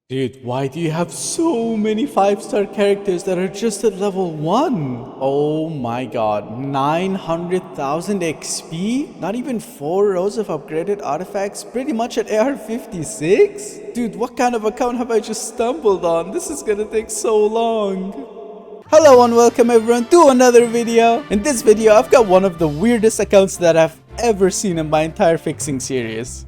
Dude, why do you have so many 5-star characters that are just at level 1? Oh my god, 900,000 XP? Not even 4 rows of upgraded artifacts? Pretty much at AR 56? Dude, what kind of account have I just stumbled on? This is gonna take so long. Hello and welcome everyone to another video. In this video, I've got one of the weirdest accounts that I've ever seen in my entire fixing series.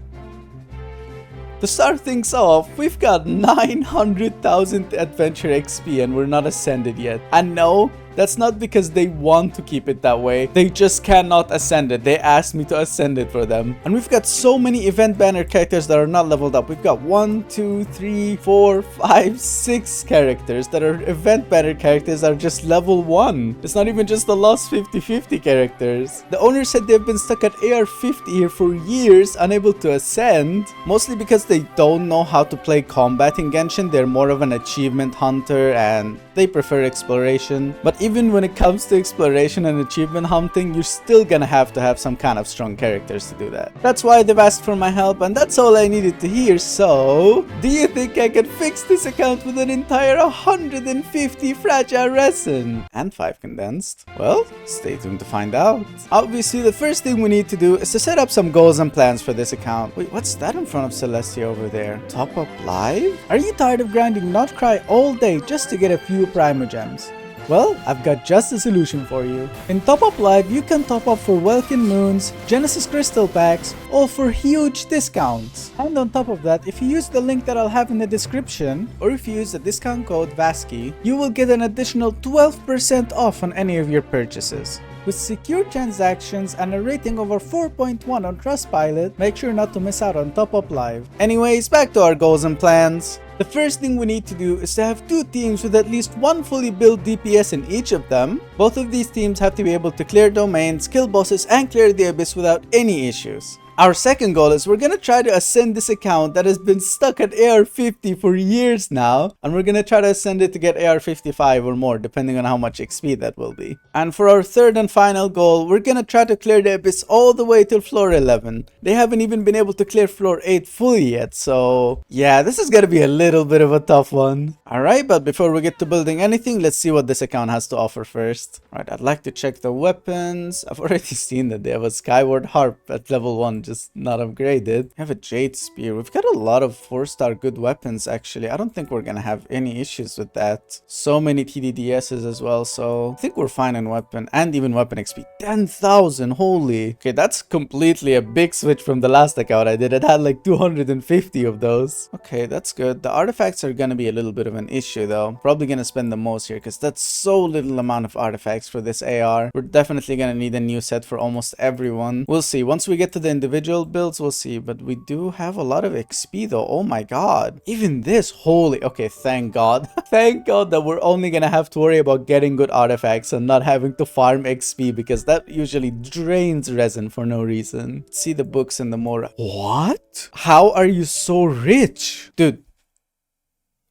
To start things off, we've got 900,000 adventure XP and we're not ascended yet. And no, that's not because they want to keep it that way. They just cannot ascend it. They asked me to ascend it for them. And we've got so many event banner characters that are not leveled up. We've got 1, 2, 3, 4, 5, 6 characters that are event banner characters that are just level 1. It's not even just the lost 50-50 characters. The owner said they've been stuck at AR 50 here for years, unable to ascend. Mostly because they don't know how to play combat in Genshin. They're more of an achievement hunter and they prefer exploration. But even when it comes to exploration and achievement hunting, you're still gonna have to have some kind of strong characters to do that. That's why they've asked for my help, and that's all I needed to hear. So, do you think I can fix this account with an entire 150 fragile resin? And 5 condensed? Well, stay tuned to find out. Obviously, the first thing we need to do is to set up some goals and plans for this account. Wait, what's that in front of Celestia over there? Top up live? Are you tired of grinding Not Cry all day just to get a few Primogems? Well, I've got just a solution for you. In Top Up Live, you can top up for Welkin Moons, Genesis Crystal Packs, all for huge discounts. And on top of that, if you use the link that I'll have in the description, or if you use the discount code VASKI, you will get an additional 12% off on any of your purchases. With secure transactions and a rating over 4.1 on Trustpilot, make sure not to miss out on Top Up Live. Anyways, back to our goals and plans. The first thing we need to do is to have 2 teams with at least 1 fully built DPS in each of them. Both of these teams have to be able to clear domains, kill bosses, and clear the abyss without any issues. Our second goal is we're gonna try to ascend this account that has been stuck at AR 50 for years now, and we're gonna try to ascend it to get AR 55 or more, depending on how much XP that will be. And for our third and final goal, we're gonna try to clear the abyss all the way till floor 11. They haven't even been able to clear floor 8 fully yet, so yeah, this is gonna be a little bit of a tough one. Alright, but before we get to building anything, let's see what this account has to offer first. Alright, I'd like to check the weapons. I've already seen that they have a Skyward Harp at level 1, just not upgraded. We have a Jade Spear. We've got a lot of 4-star good weapons actually. I don't think we're gonna have any issues with that. So many TDDSs as well, so I think we're fine in weapon and even weapon XP. 10,000, holy. Okay, that's completely a big switch from the last account I did. It had like 250 of those. Okay, that's good. The artifacts are gonna be a little bit of an issue though. Probably gonna spend the most here because that's so little amount of artifacts for this AR. We're definitely gonna need a new set for almost everyone. We'll see. Once we get to the individual builds, we'll see. But we do have a lot of XP though. Oh my god. Even this, holy. Okay, thank god. Thank god that we're only gonna have to worry about getting good artifacts and not having to farm XP, because that usually drains resin for no reason. See the books and the more. What? How are you so rich? Dude,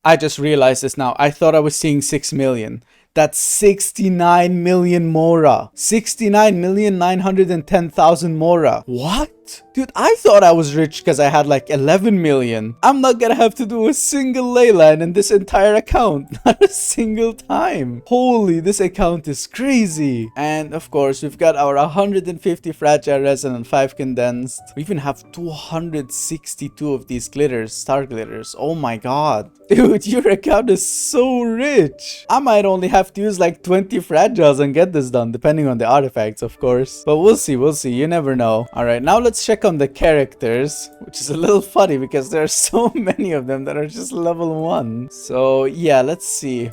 I just realized this now. I thought I was seeing 6 million. That's 69 million Mora. 69,910,000 Mora. What? Dude, I thought I was rich because I had like 11 million. I'm not gonna have to do a single ley line in this entire account. Not a single time. Holy, this account is crazy. And of course, we've got our 150 fragile resin and 5 condensed. We even have 262 of these glitters, star glitters. Oh my god. Dude, your account is so rich. I might only have to use like 20 fragiles and get this done, depending on the artifacts, of course. But we'll see, you never know. Alright, now let's check on the characters, which is a little funny because there are so many of them that are just level 1. So yeah, let's see.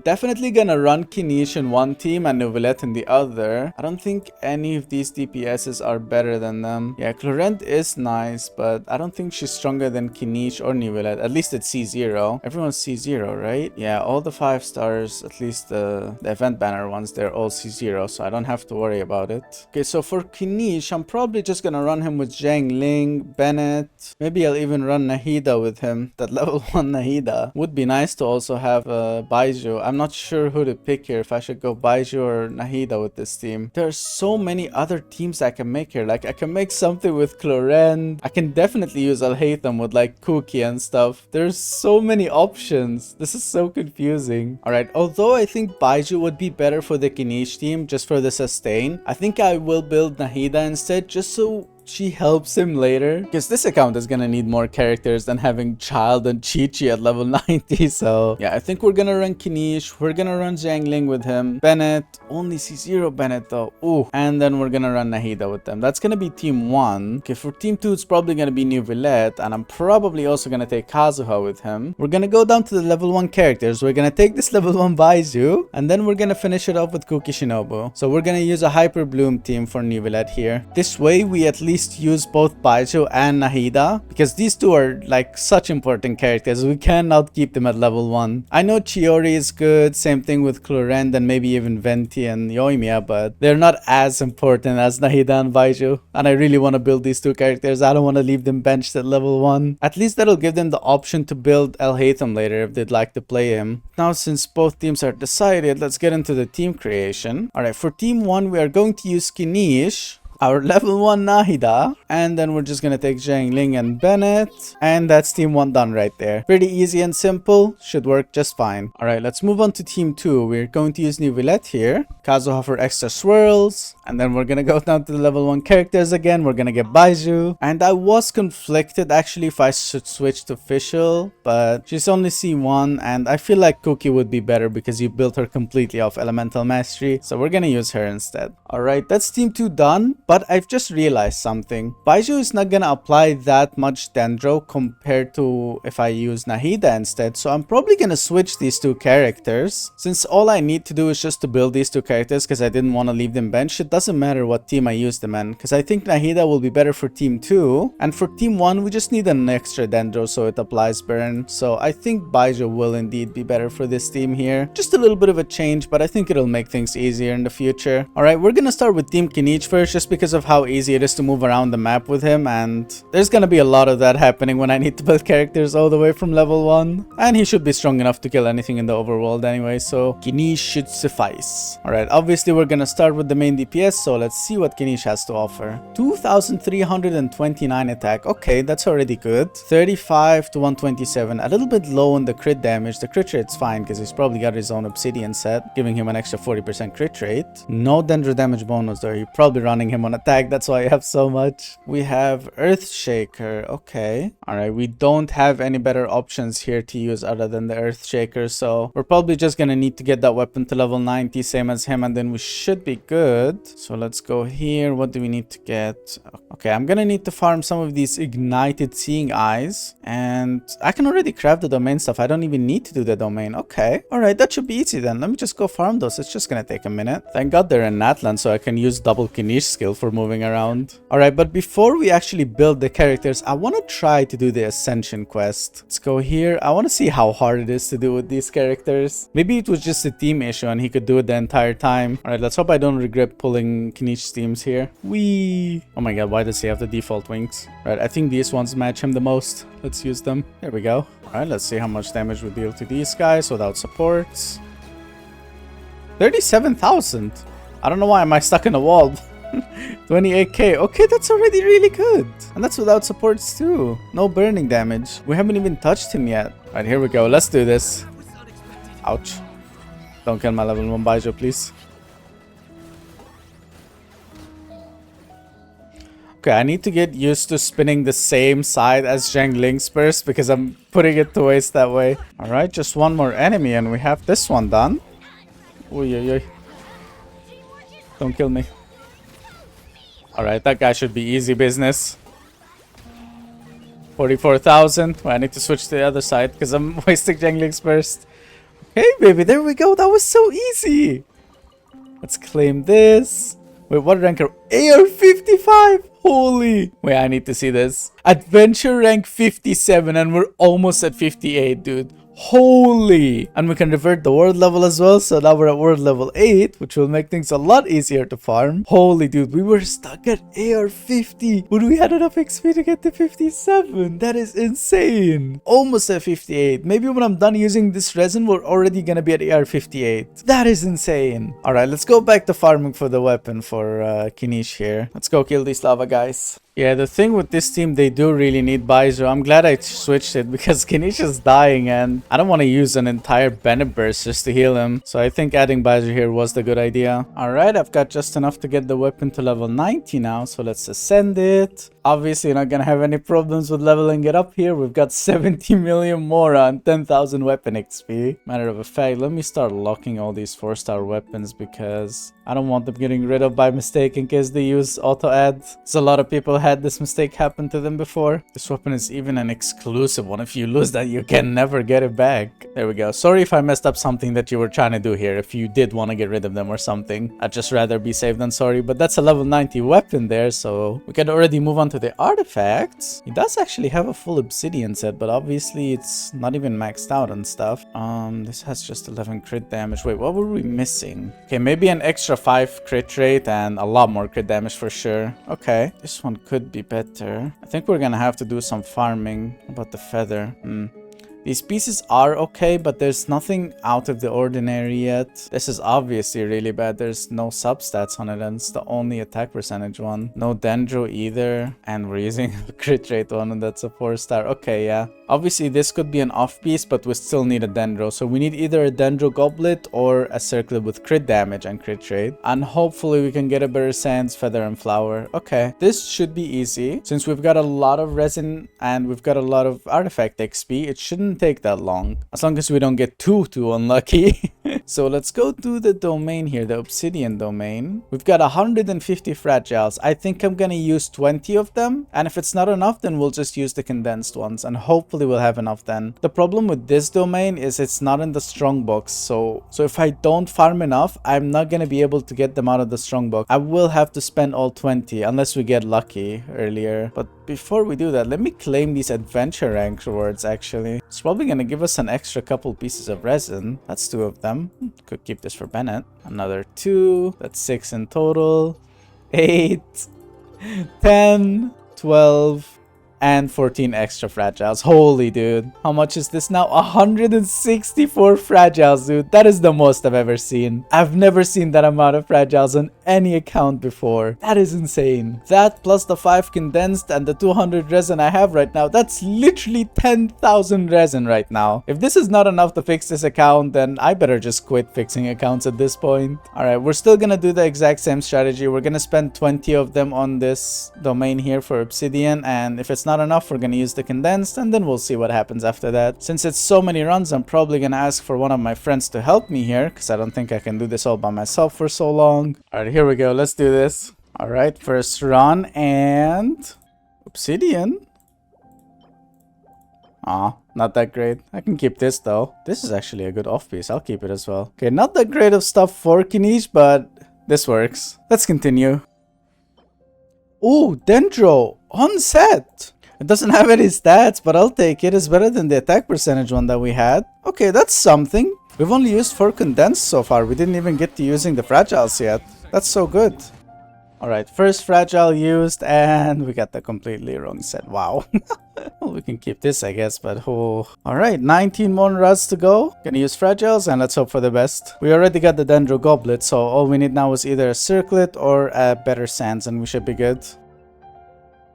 Definitely gonna run Kinich in one team and Neuvillette in the other. I don't think any of these DPSs are better than them. Yeah, Clorent is nice, but I don't think she's stronger than Kinich or Neuvillette. At least at C0. Everyone's C0, right? Yeah, all the 5 stars, at least the event banner ones, they're all C0, so I don't have to worry about it. Okay, so for Kinich, I'm probably just gonna run him him with Zhang Ling, Bennett. Maybe I'll even run Nahida with him. That level 1 Nahida. Would be nice to also have Baiju. I'm not sure who to pick here, if I should go Baiju or Nahida with this team. There's so many other teams I can make here. Like, I can make something with Cloren. I can definitely use Alhaitham with like Cookie and stuff. There's so many options. This is so confusing. Alright, although I think Baiju would be better for the kinich team, just for the sustain, I think I will build Nahida instead, just so she helps him later, because this account is gonna need more characters than having Child and Chi-Chi at level 90. So yeah, I think we're gonna run Kinich, we're gonna run Jiangling with him, Bennett, only C0 Bennett though, ooh, and then we're gonna run Nahida with them. That's gonna be team 1. Okay, for team 2 it's probably gonna be New Villette, and I'm probably also gonna take Kazuha with him. We're gonna go down to the level 1 characters. We're gonna take this level 1 Baiju, and then we're gonna finish it off with Kuki Shinobu. So we're gonna use a Hyper Bloom team for New Villette here. This way we at least use both Baiju and Nahida, because these two are like such important characters. We cannot keep them at level 1. I know Chiori is good, same thing with Clorend and maybe even Venti and Yoimiya, but they're not as important as Nahida and Baiju, and I really want to build these two characters. I don't want to leave them benched at level 1. At least that'll give them the option to build Alhaitham later if they'd like to play him. Now, since both teams are decided, let's get into the team creation. Alright, for team 1 we are going to use Kinish, our level 1 Nahida, and then we're just gonna take Zhang Ling and Bennett, and that's team 1 done right there. Pretty easy and simple, should work just fine. Alright, let's move on to team 2. We're going to use New Villette here, Kazuha for extra swirls, and then we're gonna go down to the level 1 characters again. We're gonna get Baiju, and I was conflicted actually if I should switch to Fischl, but she's only C1, and I feel like Cookie would be better because you built her completely off Elemental Mastery, so we're gonna use her instead. Alright, that's team 2 done. But I've just realized something. Baiju is not gonna apply that much Dendro compared to if I use Nahida instead. So I'm probably gonna switch these two characters. Since all I need to do is just to build these two characters because I didn't want to leave them benched. It doesn't matter what team I use them in, because I think Nahida will be better for team 2. And for team 1, we just need an extra Dendro so it applies burn. So I think Baiju will indeed be better for this team here. Just a little bit of a change, but I think it'll make things easier in the future. Alright, we're gonna start with team Kinich first, just because of how easy it is to move around the map with him, and there's gonna be a lot of that happening when I need to build characters all the way from level 1. And he should be strong enough to kill anything in the overworld anyway, so Kinich should suffice. Alright, obviously we're gonna start with the main DPS, so let's see what Kinich has to offer. 2329 attack, okay, that's already good. 35 to 127, a little bit low on the crit damage. The crit rate's fine because he's probably got his own obsidian set, giving him an extra 40% crit rate. No Dendro damage bonus though, you're probably running him on attack, that's why I have so much. We have Earthshaker, okay. Alright, we don't have any better options here to use other than the Earthshaker, so we're probably just gonna need to get that weapon to level 90, same as him, and then we should be good. So let's go here. What do we need to get? Okay, I'm gonna need to farm some of these ignited seeing eyes, and I can already craft the domain stuff. I don't even need to do the domain. Okay, alright, that should be easy then. Let me just go farm those. It's just gonna take a minute. Thank god they're in Natlan, so I can use double Kinich skill for moving around. Alright, but before we actually build the characters, I want to try to do the Ascension quest. Let's go here. I want to see how hard it is to do with these characters. Maybe it was just a team issue and he could do it the entire time. Alright, let's hope I don't regret pulling Kinich teams here. Whee! Oh my god, why does he have the default wings? Right, I think these ones match him the most. Let's use them. There we go. Alright, let's see how much damage we deal to these guys without supports. 37,000. I don't know why am I stuck in a wall. 28k. Okay, that's already really good. And that's without supports too. No burning damage. We haven't even touched him yet. Alright, here we go. Let's do this. Ouch. Don't kill my level 1 Baiju, please. Okay, I need to get used to spinning the same side as Zhang Ling's burst because I'm putting it to waste that way. Alright, just one more enemy and we have this one done. Oy, oy, oy. Don't kill me. Alright, that guy should be easy business. 44,000. Well, I need to switch to the other side because I'm wasting Zhang Ling's burst. Okay, baby, there we go. That was so easy. Let's claim this. Wait, what rank are AR 55? Holy. Wait, I need to see this. Adventure rank 57 and we're almost at 58, dude. Holy! And we can revert the world level as well. So now we're at world level 8, which will make things a lot easier to farm. Holy dude, we were stuck at AR 50 when we had enough XP to get to 57. That is insane. Almost at 58. Maybe when I'm done using this resin, we're already gonna be at AR 58. That is insane. Alright, let's go back to farming for the weapon for kinich here. Let's go kill these lava guys. Yeah, the thing with this team, they do really need Baizu. I'm glad I switched it because kinich is dying and I don't want to use an entire Bennett burst just to heal him. So I think adding Baizu here was the good idea. Alright, I've got just enough to get the weapon to level 90 now. So let's ascend it. Obviously, you're not going to have any problems with leveling it up here. We've got 70 million more on 10,000 weapon XP. Matter of fact, let me start locking all these 4-star weapons because I don't want them getting rid of by mistake in case they use auto-add. So a lot of people had this mistake happen to them before. This weapon is even an exclusive one. If you lose that, you can never get it back. There we go. Sorry if I messed up something that you were trying to do here. If you did want to get rid of them or something, I'd just rather be safe than sorry. But that's a level 90 weapon there, so we can already move on to the artifacts. He does actually have a full obsidian set, but obviously it's not even maxed out and stuff. This has just 11 crit damage. Wait, what were we missing? Okay, maybe an extra 5 crit rate and a lot more crit damage for sure. Okay, this one could be better. I think we're gonna have to do some farming about the feather. These pieces are okay, but there's nothing out of the ordinary yet. This is obviously really bad. There's no substats on it, and it's the only attack percentage one. No dendro either, and we're using a crit rate one, and that's a 4-star. Okay, yeah. Obviously, this could be an off piece, but we still need a dendro. So we need either a dendro goblet or a circlet with crit damage and crit rate. And hopefully we can get a better sands, feather, and flower. Okay, this should be easy. Since we've got a lot of resin and we've got a lot of artifact XP, it shouldn't take that long. As long as we don't get too unlucky. So let's go to the domain here, the obsidian domain. We've got 150 fragiles. I think I'm gonna use 20 of them. And if it's not enough, then we'll just use the condensed ones. And hopefully we'll have enough then. The problem with this domain is it's not in the strong box. So if I don't farm enough, I'm not gonna be able to get them out of the strong box. I will have to spend all 20 unless we get lucky earlier. But before we do that, let me claim these adventure rank rewards actually. It's probably gonna give us an extra couple pieces of resin. That's 2 of them. Could keep this for Bennett. Another 2. That's 6 in total. 8, 10, 12, and 14 extra fragiles. Holy dude. How much is this now? 164 fragiles, dude. That is the most I've ever seen. I've never seen that amount of fragiles on any account before. That is insane. That plus the 5 condensed and the 200 resin I have right now, that's literally 10,000 resin right now. If this is not enough to fix this account, then I better just quit fixing accounts at this point. Alright, we're still gonna do the exact same strategy. We're gonna spend 20 of them on this domain here for obsidian, and if it's not enough, we're gonna use the condensed, and then we'll see what happens after that. Since it's so many runs, I'm probably gonna ask for one of my friends to help me here, because I don't think I can do this all by myself for so long. Alright, here we go. Let's do this. Alright, first run, and obsidian. Aw, not that great. I can keep this though. This is actually a good off piece. I'll keep it as well. Okay, not that great of stuff for kinich, but this works. Let's continue. Ooh, dendro on set. It doesn't have any stats, but I'll take it. It's better than the attack percentage one that we had. Okay, that's something. We've only used 4 condensed so far. We didn't even get to using the fragiles yet. That's so good. Alright, first fragile used, and we got the completely wrong set. Wow. Well, we can keep this, I guess, but oh. Alright, 19 more runs to go. Gonna use fragiles, and let's hope for the best. We already got the dendro goblet, so all we need now is either a circlet or a better sands, and we should be good.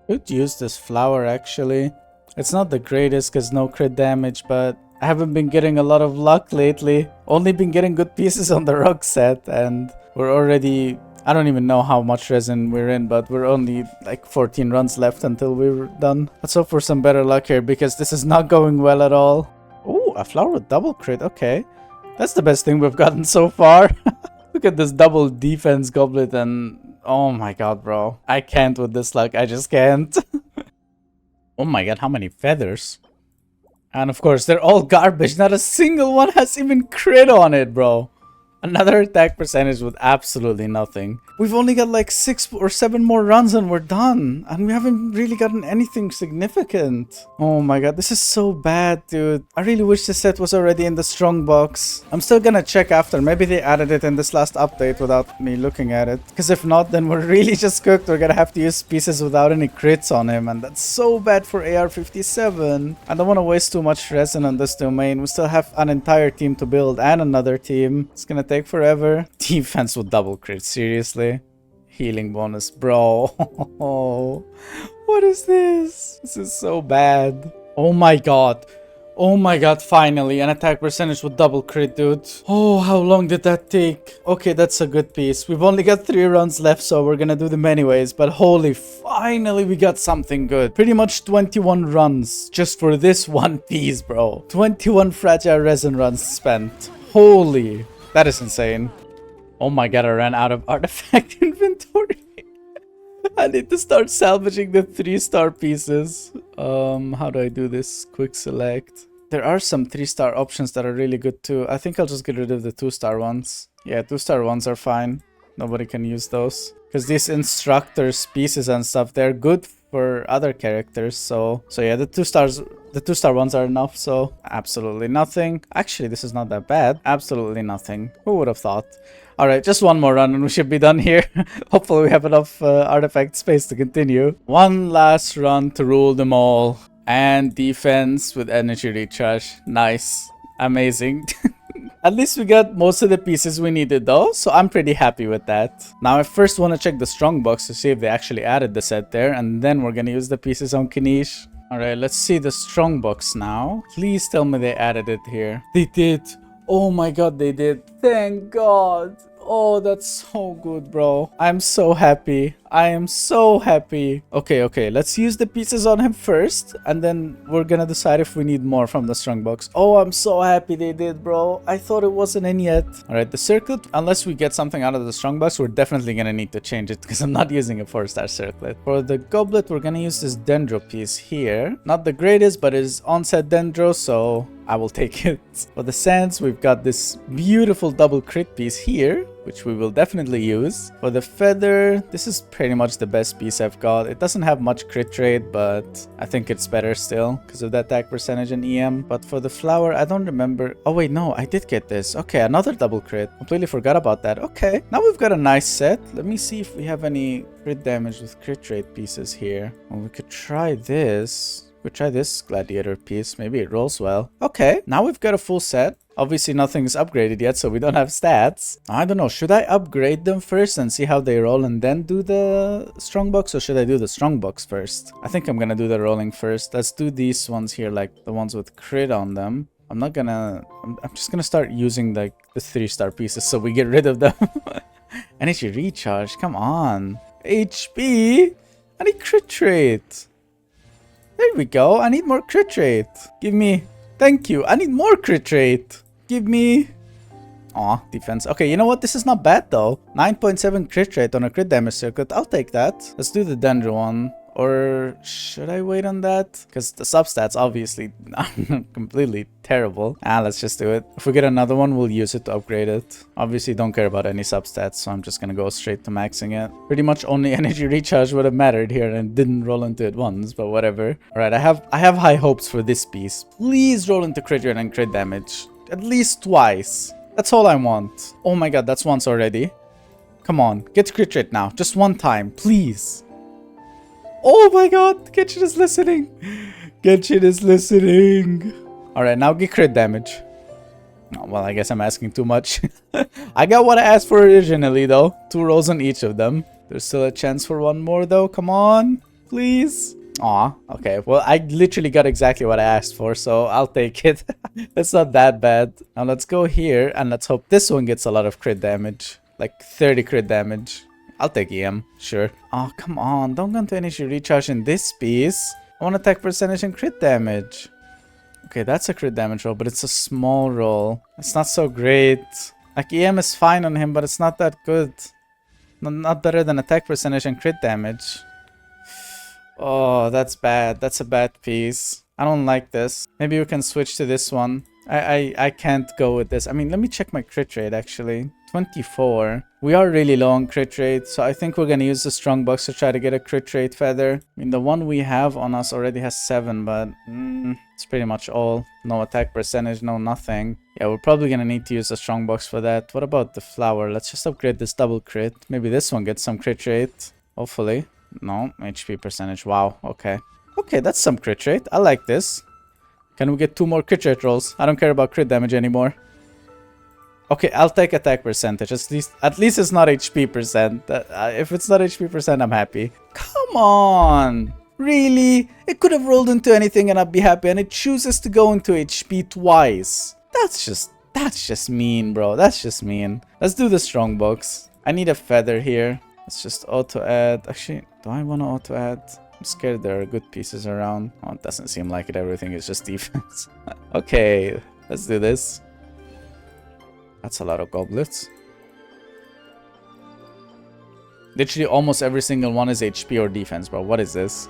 Could use this flower, actually. It's not the greatest, because no crit damage, but I haven't been getting a lot of luck lately. Only been getting good pieces on the rock set, and we're already... I don't even know how much resin we're in, but we're only like 14 runs left until we're done. Let's hope for some better luck here, because this is not going well at all. Ooh, a flower with double crit. Okay. That's the best thing we've gotten so far. Look at this double defense goblet, and oh my god, bro. I can't with this luck. I just can't. Oh my god, how many feathers. And of course, they're all garbage. Not a single one has even crit on it, bro. Another attack percentage with absolutely nothing. We've only got like 6 or 7 more runs and we're done. And we haven't really gotten anything significant. Oh my god, this is so bad, dude. I really wish this set was already in the strong box. I'm still gonna check after. Maybe they added it in this last update without me looking at it. Because if not, then we're really just cooked. We're gonna have to use pieces without any crits on him. And that's so bad for AR-57. I don't want to waste too much resin on this domain. We still have an entire team to build and another team. It's gonna take forever. Defense with double crit, seriously. Healing bonus, bro. What is this? This is so bad. Oh my god. Oh my god, finally. An attack percentage with double crit, dude. Oh, how long did that take? Okay, that's a good piece. We've only got 3 runs left, so we're gonna do them anyways. But holy, finally we got something good. Pretty much 21 runs just for this one piece, bro. 21 fragile resin runs spent. Holy, that is insane. Oh my god, I ran out of artifact inventory. I need to start salvaging the 3-star pieces. How do I do this? Quick select. There are some 3-star options that are really good too. I think I'll just get rid of the 2-star ones. Yeah, 2-star ones are fine. Nobody can use those. Because these instructors pieces and stuff, they're good for other characters. So yeah, the 2-star ones are enough. So absolutely nothing. Actually, this is not that bad. Absolutely nothing. Who would have thought? Alright, just one more run and we should be done here. Hopefully we have enough artifact space to continue. One last run to rule them all. And defense with energy recharge. Nice. Amazing. At least we got most of the pieces we needed though, so I'm pretty happy with that. Now I first want to check the strong box to see if they actually added the set there, and then we're gonna use the pieces on kinich. Alright, let's see the strong box now. Please tell me they added it here. They did. Oh my god, they did. Thank god. Oh, that's so good, bro. I'm so happy. I am so happy. Okay, let's use the pieces on him first, and then we're gonna decide if we need more from the strong box. Oh, I'm so happy they did, bro. I thought it wasn't in yet. Alright, the circlet, unless we get something out of the strong box, we're definitely gonna need to change it because I'm not using a 4-star circlet. For the goblet, we're gonna use this dendro piece here. Not the greatest, but it is onset dendro, so I will take it. For the sands, we've got this beautiful double crit piece here, which we will definitely use. For the feather, this is pretty much the best piece I've got. It doesn't have much crit rate, but I think it's better still because of the attack percentage and EM. But for the flower, I don't remember. Oh wait, no, I did get this. Okay, another double crit. Completely forgot about that. Okay, now we've got a nice set. Let me see if we have any crit damage with crit rate pieces here. Well, we could try this. We try this gladiator piece. Maybe it rolls well. Okay, now we've got a full set. Obviously nothing is upgraded yet, so we don't have stats. I don't know, should I upgrade them first and see how they roll and then do the strongbox, or should I do the strongbox first? I think I'm gonna do the rolling first. Let's do these ones here, like the ones with crit on them. I'm just gonna start using like the 3-star pieces so we get rid of them. Energy recharge, come on. HP, I need crit rate. There we go. I need more crit rate. Give me... Thank you. I need more crit rate. Give me... Aw, defense. Okay, you know what? This is not bad though. 9.7 crit rate on a crit damage circuit. I'll take that. Let's do the dendro one. Or should I wait on that? Because the substats obviously are completely terrible. Let's just do it. If we get another one, we'll use it to upgrade it. Obviously don't care about any substats, so I'm just gonna go straight to maxing it. Pretty much only energy recharge would have mattered here and didn't roll into it once, but whatever. Alright, I have high hopes for this piece. Please roll into crit rate and crit damage. At least twice. That's all I want. Oh my god, that's once already. Come on, get crit rate now. Just one time, please. Oh my god, Genshin is listening. Genshin is listening. Alright, now get crit damage. Oh, well, I guess I'm asking too much. I got what I asked for originally though. 2 rolls on each of them. There's still a chance for one more though. Come on, please. Aw, okay. Well, I literally got exactly what I asked for, so I'll take it. It's not that bad. Now let's go here and let's hope this one gets a lot of crit damage. Like 30 crit damage. I'll take EM, sure. Oh, come on. Don't go into energy recharge in this piece. I want attack percentage and crit damage. Okay, that's a crit damage roll, but it's a small roll. It's not so great. Like, EM is fine on him, but it's not that good. Not better than attack percentage and crit damage. Oh, that's bad. That's a bad piece. I don't like this. Maybe we can switch to this one. I can't go with this. I mean, let me check my crit rate actually. 24. We are really low on crit rate, so I think we're gonna use the strong box to try to get a crit rate feather. I mean, the one we have on us already has 7, but it's pretty much all. No attack percentage, no nothing. Yeah, we're probably gonna need to use the strong box for that. What about the flower? Let's just upgrade this double crit. Maybe this one gets some crit rate. Hopefully. No, HP percentage. Wow, okay. Okay, that's some crit rate. I like this. Can we get 2 more crit rate rolls? I don't care about crit damage anymore. Okay, I'll take attack percentage. At least it's not HP percent. If it's not HP percent, I'm happy. Come on! Really? It could have rolled into anything and I'd be happy, and it chooses to go into HP twice. That's just mean, bro. That's just mean. Let's do the strong box. I need a feather here. Let's just auto add. Actually, do I want to auto add? I'm scared there are good pieces around. Oh, it doesn't seem like it. Everything is just defense. Okay, let's do this. That's a lot of goblets. Literally almost every single one is HP or defense, bro. What is this?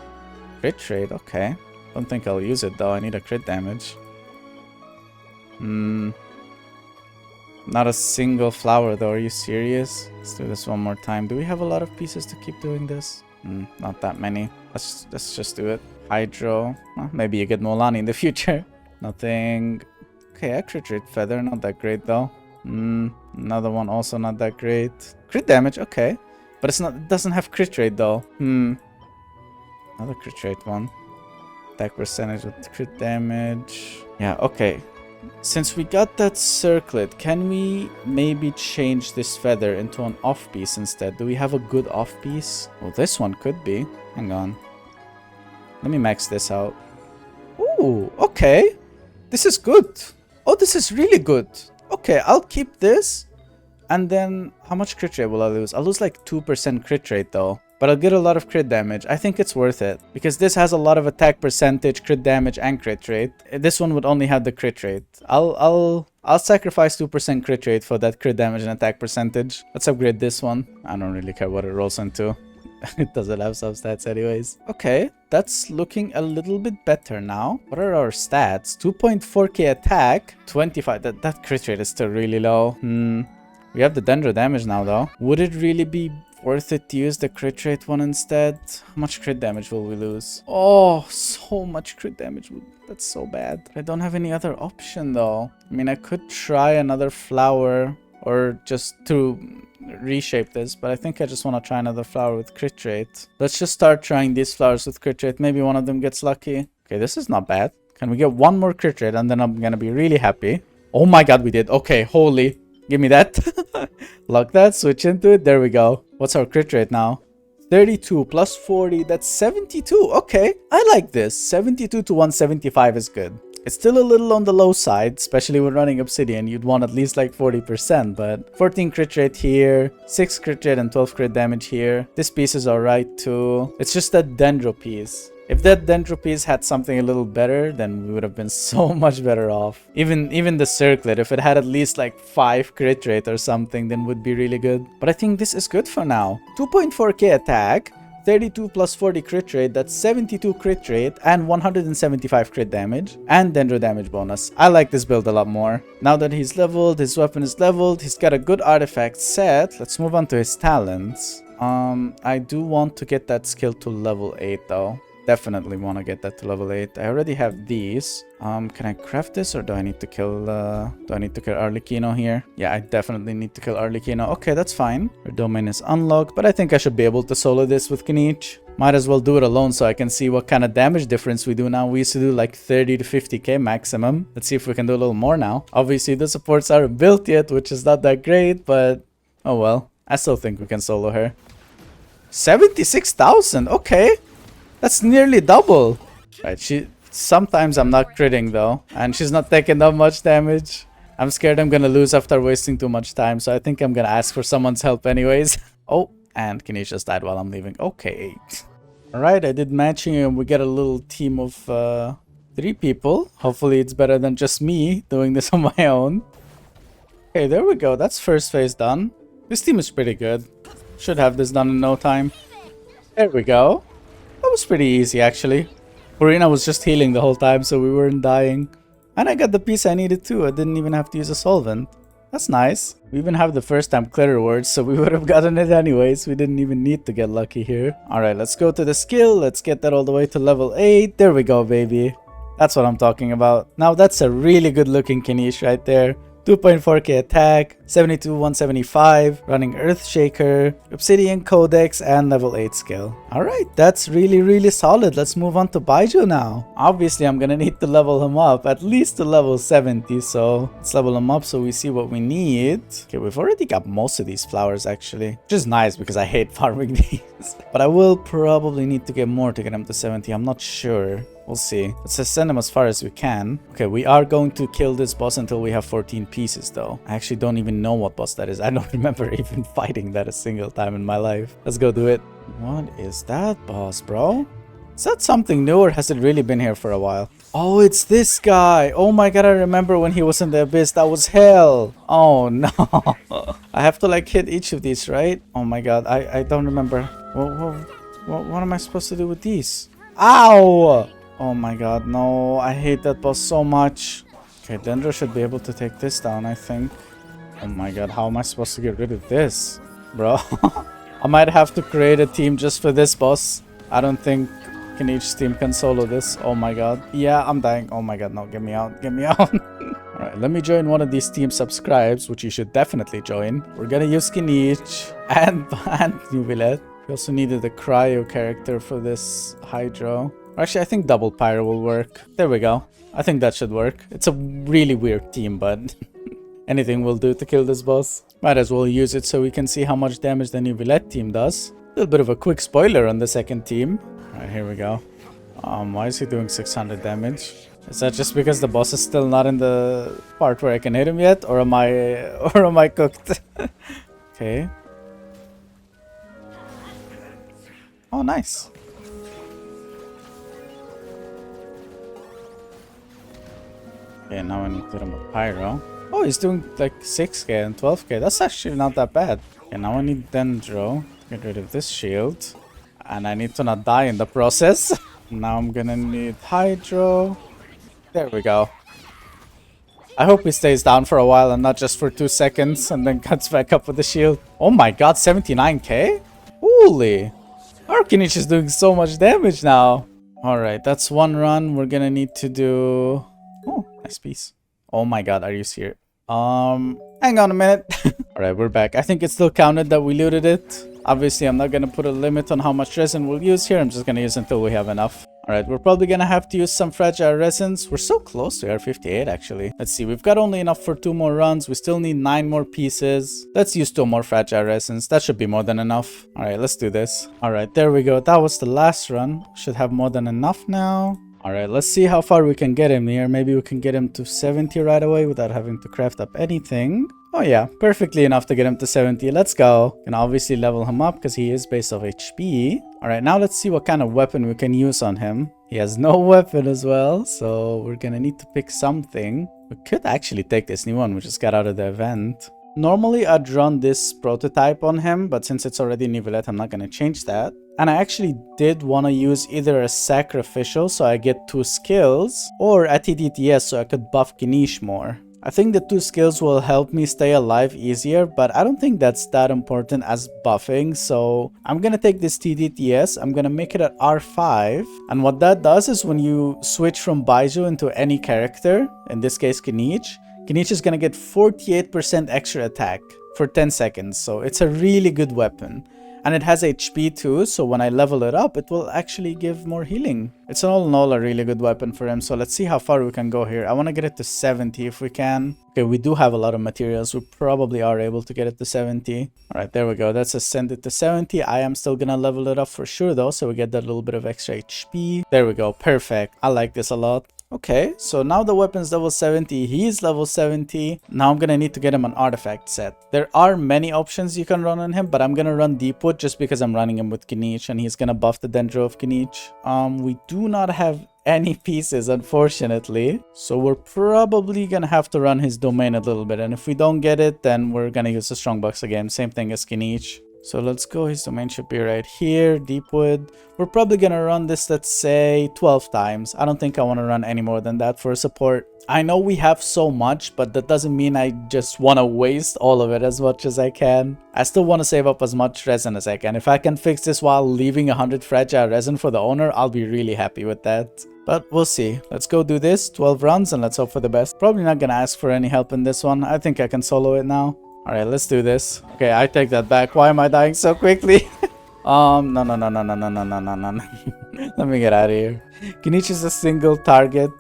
Crit trade, okay. Don't think I'll use it though. I need a crit damage. Not a single flower though. Are you serious? Let's do this one more time. Do we have a lot of pieces to keep doing this? Not that many. Let's just do it. Hydro. Well, maybe you get Molani in the future. Nothing. Okay, a crit rate feather. Not that great though. Another one also not that great. Crit damage, okay. But it doesn't have crit rate though. Another crit rate one. Attack percentage with crit damage. Yeah, okay. Since we got that circlet, can we maybe change this feather into an off piece instead? Do we have a good off piece? Well, this one could be. Hang on. Let me max this out. Ooh, okay. This is good. Oh, this is really good. Okay, I'll keep this. And then, how much crit rate will I lose? I'll lose like 2% crit rate though. But I'll get a lot of crit damage. I think it's worth it. Because this has a lot of attack percentage, crit damage, and crit rate. This one would only have the crit rate. I'll sacrifice 2% crit rate for that crit damage and attack percentage. Let's upgrade this one. I don't really care what it rolls into. It doesn't have substats anyways. Okay, that's looking a little bit better now. What are our stats? 2.4k attack, 25. That crit rate is still really low. We have the dendro damage now though. Would it really be worth it to use the crit rate one instead? How much crit damage will we lose? Oh, so much crit damage. That's so bad. I don't have any other option though. I mean, I could try another flower or just to reshape this, but I think I just want to try another flower with crit rate. Let's just start trying these flowers with crit rate. Maybe one of them gets lucky. Okay, this is not bad. Can we get one more crit rate and then I'm gonna be really happy. Oh my god, we did. Okay, holy. Give me that. Lock that, switch into it. There we go. What's our crit rate now? 32 plus 40. That's 72. Okay, I like this. 72 to 175 is good. It's still a little on the low side, especially when running Obsidian. You'd want at least like 40%, but 14 crit rate here, 6 crit rate and 12 crit damage here. This piece is alright too. It's just that dendro piece. If that dendro piece had something a little better, then we would have been so much better off. Even the circlet, if it had at least like 5 crit rate or something, then would be really good. But I think this is good for now. 2.4k attack, 32 plus 40 crit rate, that's 72 crit rate and 175 crit damage and dendro damage bonus. I like this build a lot more. Now that he's leveled, his weapon is leveled, he's got a good artifact set. Let's move on to his talents. I do want to get that skill to level 8 though. Definitely want to get that to level 8. I already have these. Can I craft this or do I need to kill Arlecchino here? Yeah, I definitely need to kill Arlecchino. Okay, that's fine. Her domain is unlocked, but I think I should be able to solo this with kinich. Might as well do it alone so I can see what kind of damage difference we do now. We used to do like 30 to 50k maximum. Let's see if we can do a little more now. Obviously, the supports aren't built yet, which is not that great, but oh well. I still think we can solo her. 76,000, okay. That's nearly double. Right, sometimes I'm not critting though, and she's not taking that much damage. I'm scared I'm gonna lose after wasting too much time, so I think I'm gonna ask for someone's help anyways. Oh, and kinich just died while I'm leaving. Okay. Alright, I did matching and we get a little team of 3 people. Hopefully it's better than just me doing this on my own. Okay, there we go. That's first phase done. This team is pretty good. Should have this done in no time. There we go. That was pretty easy actually. Purina was just healing the whole time, so we weren't dying. And I got the piece I needed too. I didn't even have to use a solvent. That's nice. We even have the first time clear rewards, so we would have gotten it anyways. We didn't even need to get lucky here. Alright, let's go to the skill. Let's get that all the way to level 8. There we go, baby. That's what I'm talking about. Now that's a really good looking kinich right there. 2.4k attack, 72 175, running Earthshaker, Obsidian Codex, and level 8 skill. Alright, that's really solid. Let's move on to Baijo now. Obviously, I'm gonna need to level him up, at least to level 70, so let's level him up so we see what we need. Okay, we've already got most of these flowers actually, which is nice because I hate farming these. But I will probably need to get more to get him to 70, I'm not sure. We'll see. Let's just send him as far as we can. Okay, we are going to kill this boss until we have 14 pieces though. I actually don't even know what boss that is. I don't remember even fighting that a single time in my life. Let's go do it. What is that boss, bro? Is that something new or has it really been here for a while? Oh, it's this guy. Oh my god, I remember when he was in the abyss. That was hell. Oh no. I have to like hit each of these, right? Oh my god, I don't remember. What am I supposed to do with these? Ow! Oh my god, no. I hate that boss so much. Okay, Dendro should be able to take this down, I think. Oh my god, how am I supposed to get rid of this? Bro. I might have to create a team just for this boss. I don't think Kinich's team can solo this. Oh my god. Yeah, I'm dying. Oh my god, no. Get me out. Get me out. Alright, let me join one of these team subscribes, which you should definitely join. We're gonna use Kinich and Nubilet. We also needed a cryo character for this Hydro. Actually, I think double pyro will work. There we go. I think that should work. It's a really weird team, but anything will do to kill this boss. Might as well use it so we can see how much damage the Nubilet team does. A little bit of a quick spoiler on the second team. Alright, here we go. Why is he doing 600 damage? Is that just because the boss is still not in the part where I can hit him yet? Or am I cooked? Okay. Oh, nice. Okay, now I need to hit him with Pyro. Oh, he's doing like 6k and 12k. That's actually not that bad. Okay, now I need Dendro to get rid of this shield. And I need to not die in the process. Now I'm gonna need Hydro. There we go. I hope he stays down for a while and not just for 2 seconds and then cuts back up with the shield. Oh my god, 79k? Holy! Our Kinich is doing so much damage now. Alright, that's one run. We're gonna need to do... Oh, nice piece. Oh my god, are you serious? Hang on a minute. Alright, we're back. I think it still counted that we looted it. Obviously, I'm not gonna put a limit on how much resin we'll use here. I'm just gonna use until we have enough. Alright, we're probably gonna have to use some fragile resins. We're so close to R58 actually. Let's see, we've got only enough for 2 more runs. We still need 9 more pieces. Let's use 2 more fragile resins. That should be more than enough. Alright, let's do this. Alright, there we go. That was the last run. Should have more than enough now. Alright, let's see how far we can get him here. Maybe we can get him to 70 right away without having to craft up anything. Oh yeah, perfectly enough to get him to 70. Let's go. Can obviously level him up because he is based off HP. Alright, now let's see what kind of weapon we can use on him. He has no weapon as well, so we're gonna need to pick something. We could actually take this new one we just got out of the event. Normally I'd run this prototype on him, but since it's already Nivelette, I'm not gonna change that. And I actually did want to use either a sacrificial so I get 2 skills, or a TDTS so I could buff Kinich more. I think the 2 skills will help me stay alive easier, but I don't think that's that important as buffing, so I'm gonna take this TDTS, I'm gonna make it at R5, and what that does is when you switch from Baijo into any character, in this case Kinich is gonna get 48% extra attack for 10 seconds, so it's a really good weapon. And it has HP too, so when I level it up, it will actually give more healing. It's all in all a really good weapon for him, so let's see how far we can go here. I want to get it to 70 if we can. Okay, we do have a lot of materials. We probably are able to get it to 70. Alright, there we go. Let's ascend it to 70. I am still gonna level it up for sure though, so we get that little bit of extra HP. There we go. Perfect. I like this a lot. Okay, so now the weapon's level 70, he's level 70. Now I'm gonna need to get him an artifact set. There are many options you can run on him, but I'm gonna run Deepwood just because I'm running him with Kinich and he's gonna buff the Dendro of Kinich. We do not have any pieces, unfortunately, so we're probably gonna have to run his domain a little bit, and if we don't get it, then we're gonna use the Strongbox again, same thing as Kinich. So let's go. His domain should be right here. Deepwood. We're probably gonna run this, let's say, 12 times. I don't think I want to run any more than that for support. I know we have so much, but that doesn't mean I just want to waste all of it as much as I can. I still want to save up as much resin as I can. If I can fix this while leaving 100 fragile resin for the owner, I'll be really happy with that. But we'll see. Let's go do this, 12 runs, and let's hope for the best. Probably not gonna ask for any help in this one. I think I can solo it now. Alright, let's do this. Okay, I take that back. Why am I dying so quickly? No. Let me get out of here. Kinich is a single target.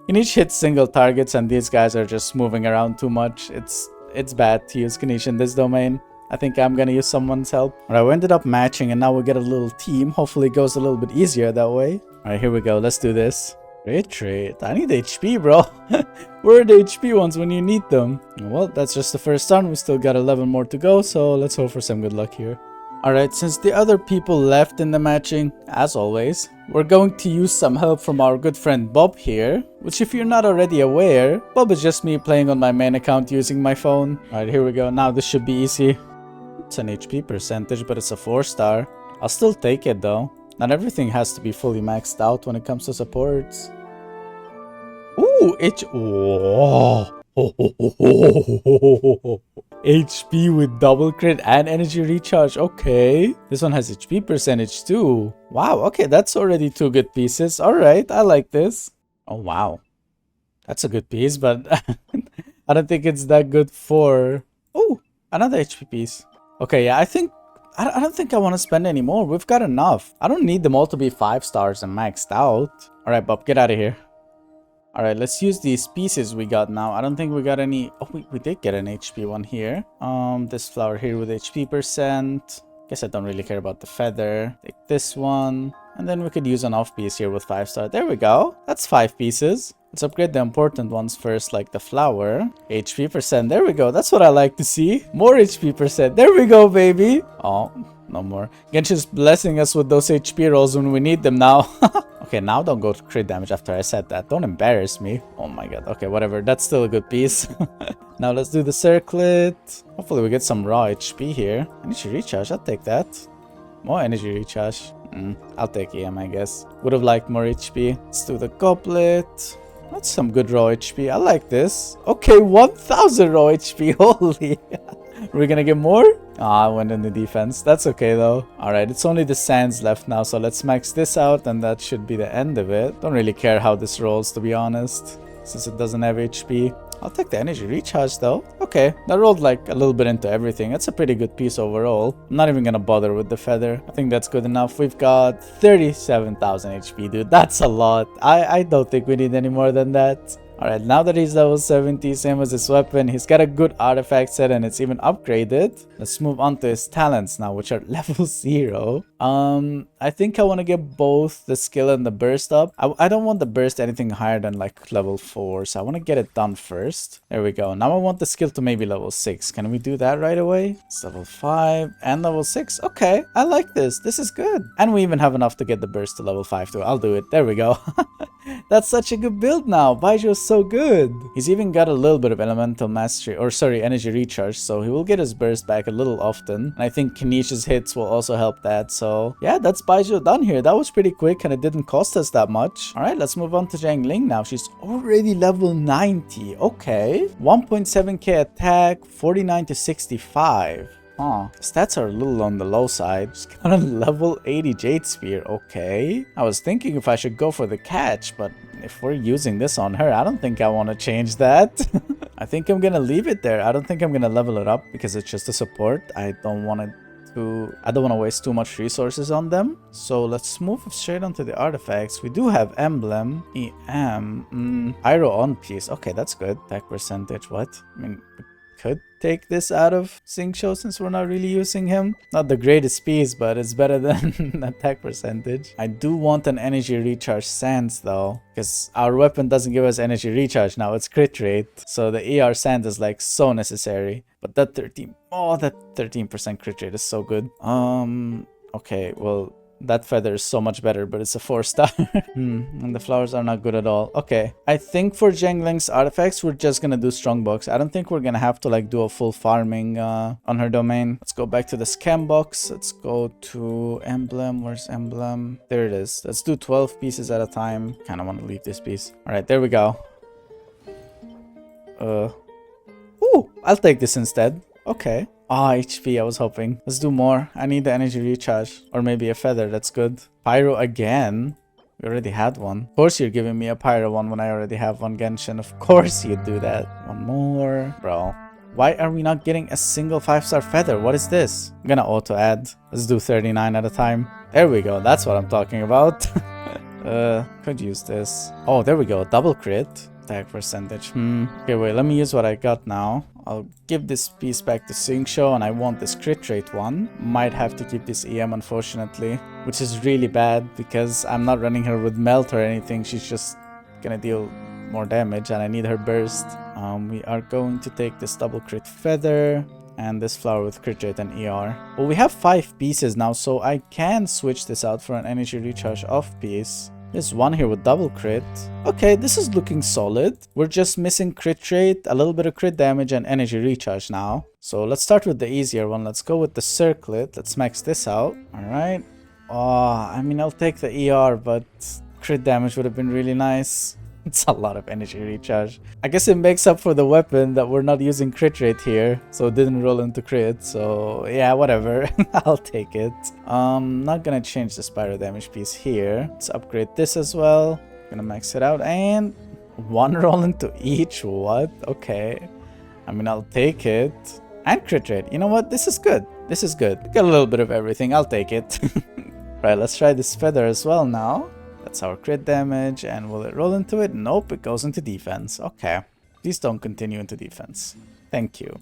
Kinich hits single targets and these guys are just moving around too much. It's bad to use Kinich in this domain. I think I'm gonna use someone's help. Alright, we ended up matching and now we get a little team. Hopefully it goes a little bit easier that way. Alright, here we go. Let's do this. Retreat. I need HP, bro. Where are the HP ones when you need them? Well, that's just the first turn. We still got 11 more to go, so let's hope for some good luck here. Alright, since the other people left in the matching, as always, we're going to use some help from our good friend Bob here. Which, if you're not already aware, Bob is just me playing on my main account using my phone. Alright, here we go. Now this should be easy. It's an HP percentage, but it's a 4-star. I'll still take it though. Not everything has to be fully maxed out when it comes to supports. Ooh, Whoa. HP with double crit and energy recharge. Okay. This one has HP percentage too. Wow, okay, that's already 2 good pieces. Alright, I like this. Oh, wow. That's a good piece, but I don't think it's that good for... Oh, another HP piece. Okay, yeah, I don't think I want to spend any more. We've got enough. I don't need them all to be 5 stars and maxed out. Alright, Bob, get out of here. Alright, let's use these pieces we got now. I don't think we got any... Oh, we did get an HP one here. This flower here with HP percent. Guess I don't really care about the feather. Take this one. And then we could use an off piece here with 5 star. There we go. That's 5 pieces. Let's upgrade the important ones first, like the flower. HP percent. There we go. That's what I like to see. More HP percent. There we go, baby. Oh, no more. Genshin's blessing us with those HP rolls when we need them now. Okay, now don't go to crit damage after I said that. Don't embarrass me. Oh my god. Okay, whatever. That's still a good piece. Now let's do the circlet. Hopefully we get some raw HP here. Energy recharge. I'll take that. More energy recharge. I'll take EM, I guess. Would have liked more HP. Let's do the goblet. That's some good raw HP. I like this. Okay, 1000 raw HP. Holy. Are we gonna get more? Ah, I went in the defense. That's okay though. Alright, it's only the sands left now, so let's max this out and that should be the end of it. Don't really care how this rolls, to be honest, since it doesn't have HP. I'll take the energy recharge though. Okay, that rolled like a little bit into everything. That's a pretty good piece overall. I'm not even gonna bother with the feather. I think that's good enough. We've got 37,000 HP, dude. That's a lot. I don't think we need any more than that. Alright, now that he's level 70, same as his weapon, he's got a good artifact set and it's even upgraded. Let's move on to his talents now, which are level 0. I think I want to get both the skill and the burst up. I don't want the burst anything higher than like level 4, so I want to get it done first. There we go. Now I want the skill to maybe level 6. Can we do that right away? It's level 5 and level 6. Okay, I like this. This is good. And we even have enough to get the burst to level 5 too. I'll do it. There we go. That's such a good build now. Baiju's so good. He's even got a little bit of elemental mastery, or sorry, energy recharge, so he will get his burst back a little often. And I think Kinich's hits will also help that. So yeah, that's Baiju done here. That was pretty quick and it didn't cost us that much. Alright, let's move on to Zhang Ling now. She's already level 90. Okay. 1.7k attack, 49 to 65. Huh. Stats are a little on the low side. Just got a level 80 Jade Spear. Okay. I was thinking if I should go for the catch, but if we're using this on her, I don't think I want to change that. I think I'm gonna leave it there. I don't think I'm gonna level it up because it's just a support. I don't want to waste too much resources on them. So let's move straight onto the artifacts. We do have emblem, EM, pyro on piece. Okay, that's good. Attack percentage. What? I mean, we could take this out of Xingqiu since we're not really using him. Not the greatest piece, but it's better than attack percentage. I do want an energy recharge sands though, because our weapon doesn't give us energy recharge now. It's crit rate, so the ER sand is like so necessary. But that 13% crit rate is so good. Okay, well, That feather is so much better, but it's a 4-star. And the flowers are not good at all. Okay, I think for Zhengling's artifacts, we're just gonna do Strongbox. I don't think we're gonna have to like do a full farming on her domain. Let's go back to the scam box. Let's go to emblem. Where's emblem? There it is. Let's do 12 pieces at a time. Kind of want to leave this piece. All right, there we go. Ooh, I'll take this instead. Okay. Ah, HP, I was hoping. Let's do more. I need the energy recharge. Or maybe a feather, that's good. Pyro again? We already had one. Of course you're giving me a pyro one when I already have one, Genshin. Of course you'd do that. One more. Bro, why are we not getting a single 5-star feather? What is this? I'm gonna auto-add. Let's do 39 at a time. There we go, that's what I'm talking about. Could use this. Oh, there we go, double crit. Attack percentage. Okay, wait, let me use what I got now. I'll give this piece back to Xingqiu, and I want this crit rate one. Might have to keep this EM, unfortunately, which is really bad because I'm not running her with melt or anything. She's just gonna deal more damage, and I need her burst. We are going to take this double crit feather and this flower with crit rate and ER. Well, we have 5 pieces now, so I can switch this out for an energy recharge off piece. There's one here with double crit. Okay, this is looking solid. We're just missing crit rate, a little bit of crit damage, and energy recharge now. So let's start with the easier one. Let's go with the circlet. Let's max this out. Alright. Oh, I mean, I'll take the ER, but crit damage would have been really nice. It's a lot of energy recharge. I guess it makes up for the weapon that we're not using crit rate here, so it didn't roll into crit. So yeah, whatever. I'll take it. Not gonna change the spiral damage piece here. Let's upgrade this as well. Gonna max it out, and one roll into each. What? Okay. I mean, I'll take it. And crit rate. You know what? This is good. This is good. Got a little bit of everything. I'll take it. Right, let's try this feather as well now. That's our crit damage, and will it roll into it? Nope, it goes into defense. Okay. Please don't continue into defense. Thank you.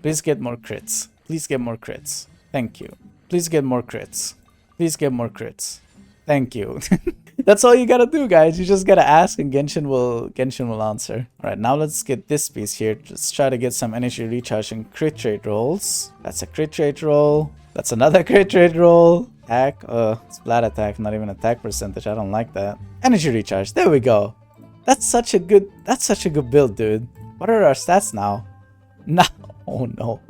Please get more crits. Please get more crits. Thank you. Please get more crits. Please get more crits. Thank you. That's all you gotta do, guys. You just gotta ask and Genshin will answer. Alright, now let's get this piece here. Let's try to get some energy recharge and crit rate rolls. That's a crit rate roll. That's another crit rate roll. Attack, splat attack, not even attack percentage. I don't like that. Energy recharge, there we go. That's such a good build, dude. What are our stats now? No, oh no.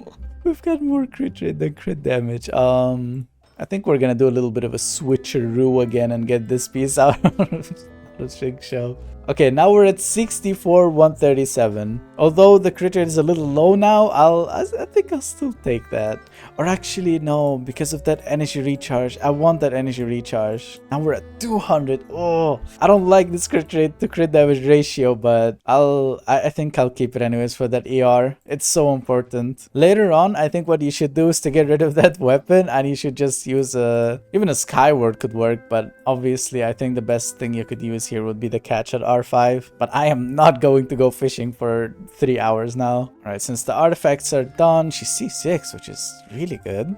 We've got more crit rate than crit damage. I think we're gonna do a little bit of a switcheroo again and get this piece out of the Xingqiu. Okay, now we're at 64, 137. Although the crit rate is a little low now, I think I'll still take that. Or actually, no, because of that energy recharge. I want that energy recharge. Now we're at 200. Oh, I don't like this crit rate to crit damage ratio, but I think I'll keep it anyways for that ER. It's so important. Later on, I think what you should do is to get rid of that weapon, and you should just use even a Skyward could work, but obviously I think the best thing you could use here would be the catch at R5. But I am not going to go fishing for 3 hours now. Alright, since the artifacts are done, she's C6, which is really good.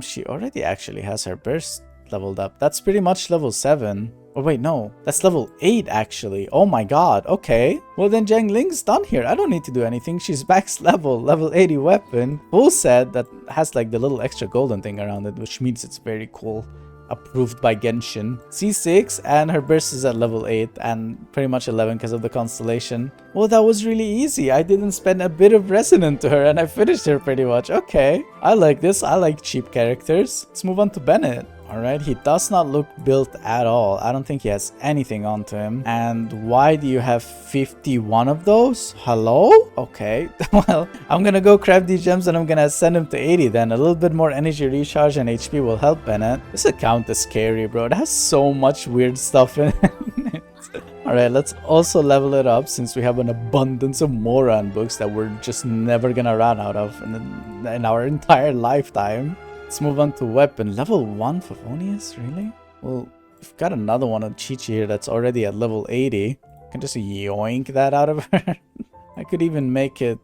She already actually has her burst leveled up. That's pretty much level 7. Oh wait, no, that's level 8 actually. Oh my god, okay. Well then Zhang Ling's done here. I don't need to do anything. She's max level 80 weapon. Full set that has like the little extra golden thing around it, which means it's very cool. Approved by Genshin. C6, and her burst is at level 8 and pretty much 11 because of the constellation. Well, that was really easy. I didn't spend a bit of resin into her and I finished her pretty much. Okay, I like this. I like cheap characters. Let's move on to Bennett. Alright, he does not look built at all. I don't think he has anything onto him. And why do you have 51 of those? Hello? Okay, well, I'm gonna go craft these gems and I'm gonna send him to 80 then. A little bit more energy recharge and HP will help Bennett. This account is scary, bro. It has so much weird stuff in it. Alright, let's also level it up since we have an abundance of Moran books that we're just never gonna run out of in our entire lifetime. Let's move on to weapon. Level 1 Favonius? Really? Well, we've got another one on Chi-Chi here that's already at level 80. I can just yoink that out of her. I could even make it...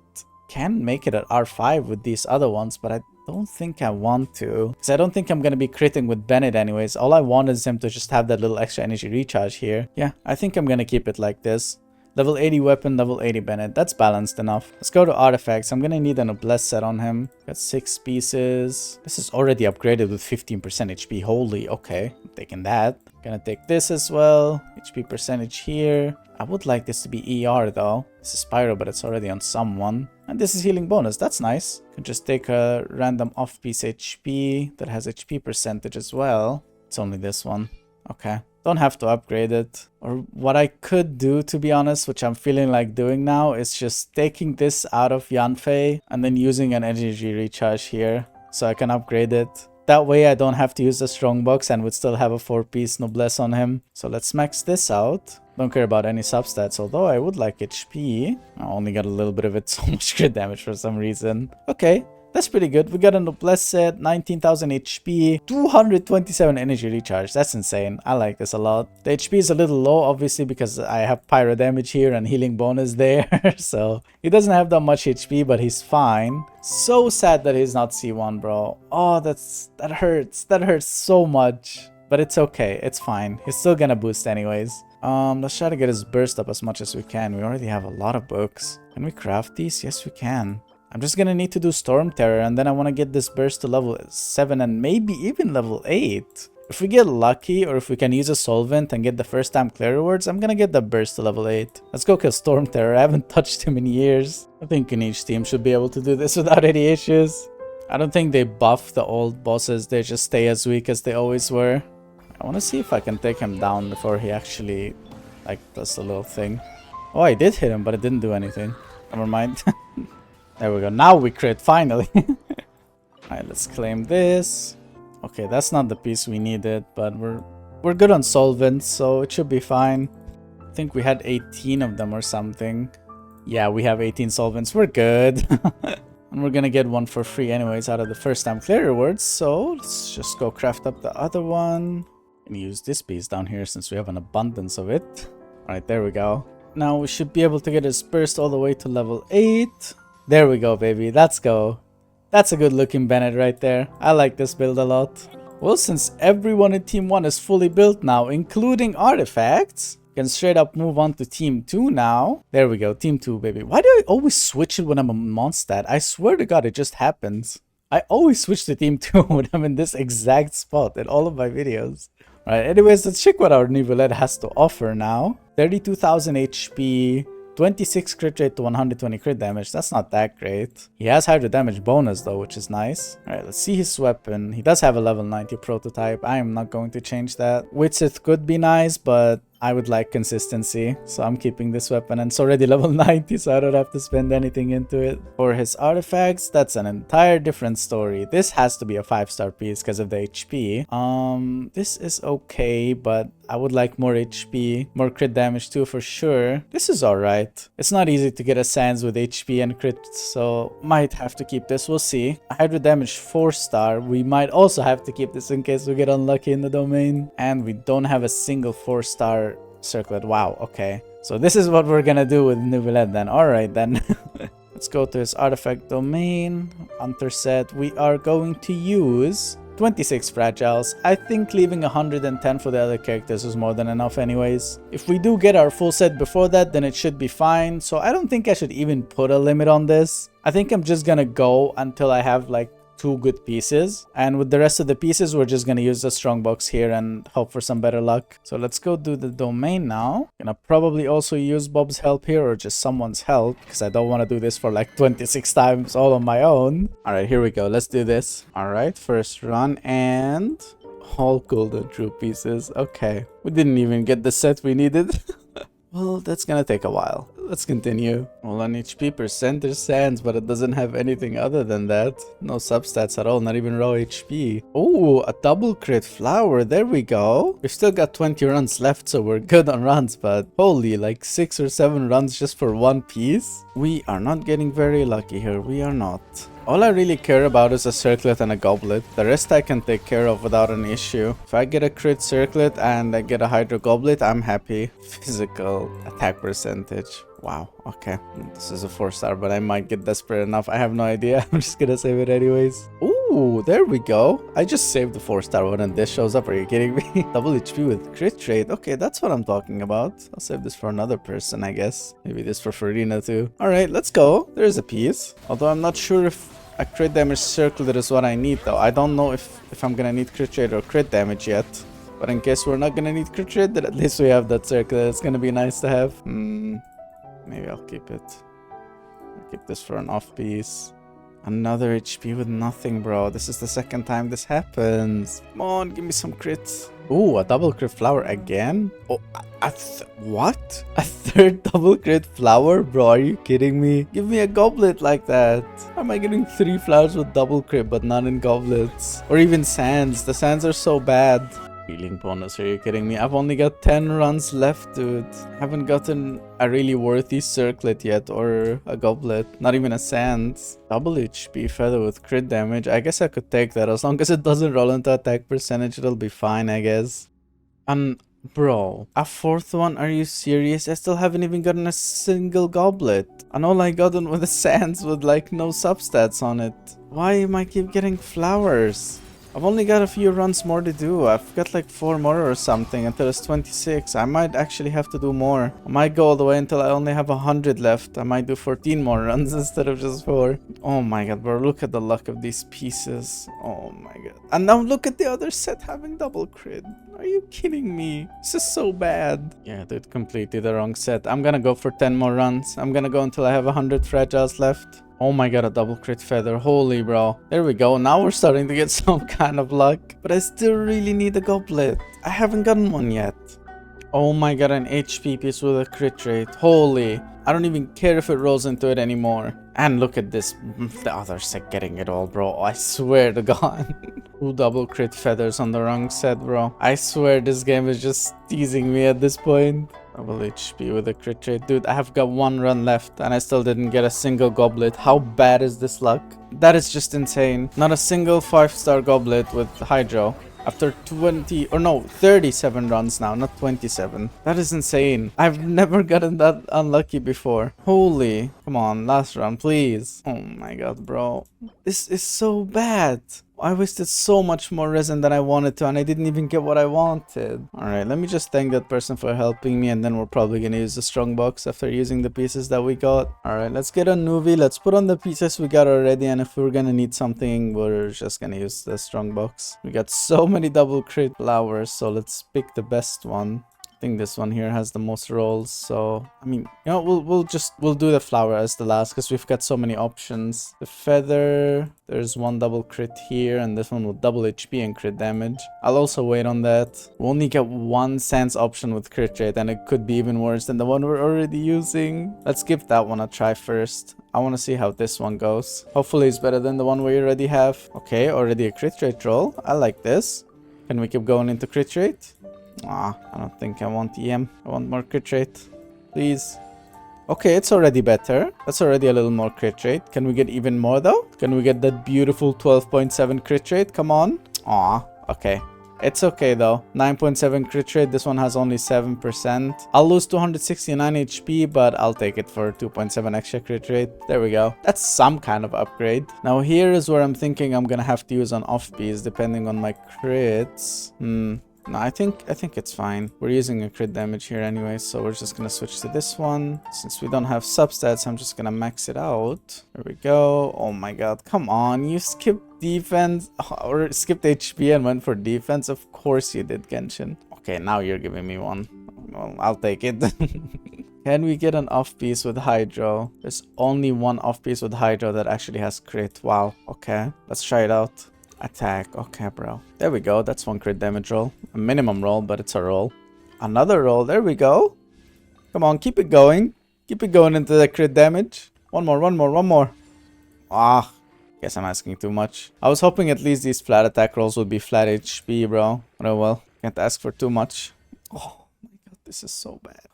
Can make it at R5 with these other ones, but I don't think I want to. Because I don't think I'm going to be critting with Bennett anyways. All I want is him to just have that little extra energy recharge here. Yeah, I think I'm going to keep it like this. Level 80 weapon, level 80 Bennett. That's balanced enough. Let's go to artifacts. I'm gonna need a noblesse set on him. Got 6 pieces. This is already upgraded with 15% HP. Holy, okay. I'm taking that. Gonna take this as well. HP percentage here. I would like this to be ER though. This is Pyro, but it's already on someone. And this is healing bonus. That's nice. Can just take a random off-piece HP that has HP percentage as well. It's only this one. Okay. Don't have to upgrade it. Or what I could do, to be honest, which I'm feeling like doing now, is just taking this out of Yanfei and then using an energy recharge here so I can upgrade it. That way I don't have to use the strongbox and would still have a 4-piece noblesse on him. So let's max this out. Don't care about any substats, although I would like HP. I only got a little bit of it, so much crit damage for some reason. Okay. That's pretty good. We got a noblesse set, 19,000 HP, 227 energy recharge. That's insane. I like this a lot. The HP is a little low, obviously, because I have pyro damage here and healing bonus there. So he doesn't have that much HP, but he's fine. So sad that he's not C1, bro. Oh, that hurts. That hurts so much. But it's okay. It's fine. He's still gonna boost anyways. Let's try to get his burst up as much as we can. We already have a lot of books. Can we craft these? Yes, we can. I'm just gonna need to do Storm Terror, and then I want to get this burst to level 7 and maybe even level 8. If we get lucky, or if we can use a solvent and get the first time clear rewards, I'm gonna get the burst to level 8. Let's go kill Storm Terror. I haven't touched him in years. I think kinich team should be able to do this without any issues. I don't think they buff the old bosses, they just stay as weak as they always were. I want to see if I can take him down before he actually, like, does the little thing. Oh, I did hit him, but it didn't do anything. Never mind. There we go. Now we crit, finally. Alright, let's claim this. Okay, that's not the piece we needed, but we're good on solvents, so it should be fine. I think we had 18 of them or something. Yeah, we have 18 solvents. We're good. And we're gonna get one for free anyways out of the first time clear rewards. So let's just go craft up the other one. And use this piece down here since we have an abundance of it. Alright, there we go. Now we should be able to get his burst all the way to level 8. There we go, baby. Let's go. That's a good looking Bennett right there. I like this build a lot. Well, since everyone in Team 1 is fully built now, including artifacts, can straight up move on to Team 2 now. There we go. Team 2, baby. Why do I always switch it when I'm a Mondstadt? I swear to God, it just happens. I always switch to Team 2 when I'm in this exact spot in all of my videos. Alright, anyways, let's check what our Nivelette has to offer now. 32,000 HP. 26 crit rate to 120 crit damage. That's not that great. He has hydro damage bonus though, which is nice. Alright, let's see his weapon. He does have a level 90 prototype. I am not going to change that. Witsith could be nice, but I would like consistency, so I'm keeping this weapon, and it's already level 90, so I don't have to spend anything into it. For his artifacts, that's an entire different story. This has to be a 5-star piece because of the HP. This is okay, but I would like more HP, more crit damage too for sure. This is alright. It's not easy to get a Sans with HP and crit, so might have to keep this. We'll see. Hydro damage 4-star. We might also have to keep this in case we get unlucky in the domain. And we don't have a single 4-star circlet. Wow, okay. So this is what we're gonna do with Nivelette then. Alright then. Let's go to his artifact domain. Hunter set. We are going to use 26 fragiles. I think leaving 110 for the other characters is more than enough anyways. If we do get our full set before that, then it should be fine. So I don't think I should even put a limit on this. I think I'm just gonna go until I have like 2 good pieces, and with the rest of the pieces we're just gonna use the strongbox here and hope for some better luck. So let's go do the domain now. Gonna probably also use Bob's help here, or just someone's help, because I don't want to do this for like 26 times all on my own. All right, here we go. Let's do this. All right, first run, and all golden true pieces. Okay, we didn't even get the set we needed. Well, that's gonna take a while. Let's continue. Well, on HP percent there's Sans, but it doesn't have anything other than that. No substats at all, not even raw HP. Oh, a double crit flower. There we go. We've still got 20 runs left, so we're good on runs, but holy, like 6 or 7 runs just for 1 piece? We are not getting very lucky here. We are not. All I really care about is a circlet and a goblet. The rest I can take care of without an issue. If I get a crit circlet and I get a hydro goblet, I'm happy. Physical attack percentage. Wow, okay. This is a 4-star, but I might get desperate enough. I have no idea. I'm just gonna save it anyways. Ooh! Ooh, there we go. I just saved the 4-star one and this shows up. Are you kidding me? Double HP with crit rate. Okay, that's what I'm talking about. I'll save this for another person, I guess. Maybe this for Farina too. Alright, let's go. There's a piece. Although I'm not sure if a crit damage circlet is what I need though. I don't know if I'm gonna need crit rate or crit damage yet. But in case we're not gonna need crit rate, then at least we have that circlet. It's gonna be nice to have. Maybe I'll keep it. I'll keep this for an off piece. Another HP with nothing, bro. This is the second time this happens. Come on, give me some crits. Ooh, a double crit flower again? Oh, what? A third double crit flower? Bro, are you kidding me? Give me a goblet like that. How am I getting 3 flowers with double crit but not in goblets? Or even sands. The sands are so bad. Healing bonus, are you kidding me? I've only got 10 runs left, dude. Haven't gotten a really worthy circlet yet or a goblet. Not even a sands. Double HP feather with crit damage. I guess I could take that. As long as it doesn't roll into attack percentage, it'll be fine, I guess. Bro, a 4th one? Are you serious? I still haven't even gotten a single goblet. And all I got with the sands with like no substats on it. Why am I keep getting flowers? I've only got a few runs more to do. I've got like 4 more or something until it's 26. I might actually have to do more. I might go all the way until I only have 100 left. I might do 14 more runs instead of just 4. Oh my god, bro. Look at the luck of these pieces. Oh my god. And now look at the other set having double crit. Are you kidding me? This is so bad. Yeah, dude, completely the wrong set. I'm gonna go for 10 more runs. I'm gonna go until I have 100 fragiles left. Oh my god, a double crit feather. Holy bro. There we go. Now we're starting to get some kind of luck. But I still really need a goblet. I haven't gotten one yet. Oh my god, an HP piece with a crit rate. Holy. I don't even care if it rolls into it anymore. And look at this. The other set getting it all, bro. I swear to god. 2 double crit feathers on the wrong set, bro. I swear this game is just teasing me at this point. Double HP with a crit rate. Dude, I have got 1 run left and I still didn't get a single goblet. How bad is this luck? That is just insane. Not a single 5-star goblet with Hydro. After 37 runs now, not 27. That is insane. I've never gotten that unlucky before. Holy. Come on, last run, please. Oh my god, bro. This is so bad. I wasted so much more resin than I wanted to and I didn't even get what I wanted. Alright, let me just thank that person for helping me and then we're probably gonna use the strong box after using the pieces that we got. Alright, let's get a Nuvi. Let's put on the pieces we got already and if we're gonna need something, we're just gonna use the strong box. We got so many double crit flowers, so let's pick the best one. I think this one here has the most rolls, so I mean, you know, we'll do the flower as the last because we've got so many options. The feather, there's 1 double crit here and this one with double HP and crit damage. I'll also wait on that. We only get 1 sans option with crit rate and it could be even worse than the one we're already using. Let's give that one a try first. I want to see how this one goes. Hopefully it's better than the one we already have. Okay, already a crit rate roll. I like this. Can we keep going into crit rate? I don't think I want EM. I want more crit rate. Please. Okay, it's already better. That's already a little more crit rate. Can we get even more though? Can we get that beautiful 12.7 crit rate? Come on. Okay. It's okay though. 9.7 crit rate. This one has only 7%. I'll lose 269 HP, but I'll take it for 2.7 extra crit rate. There we go. That's some kind of upgrade. Now here is where I'm thinking I'm gonna have to use an off piece depending on my crits. No, I think it's fine. We're using a crit damage here anyway, so we're just gonna switch to this one. Since we don't have substats, I'm just gonna max it out. There we go. Oh my god, come on. You skipped defense or skipped HP and went for defense. Of course you did, Genshin. Okay, now you're giving me one. Well, I'll take it. Can we get an off piece with Hydro? There's only 1 off piece with Hydro that actually has crit. Wow. Okay, let's try it out. Attack. Okay, bro. There we go. That's 1 crit damage roll. A minimum roll, but it's a roll. Another roll. There we go. Come on, keep it going. Keep it going into the crit damage. One more. Guess I'm asking too much. I was hoping at least these flat attack rolls would be flat HP, bro. But oh well. Can't ask for too much. Oh my god, this is so bad.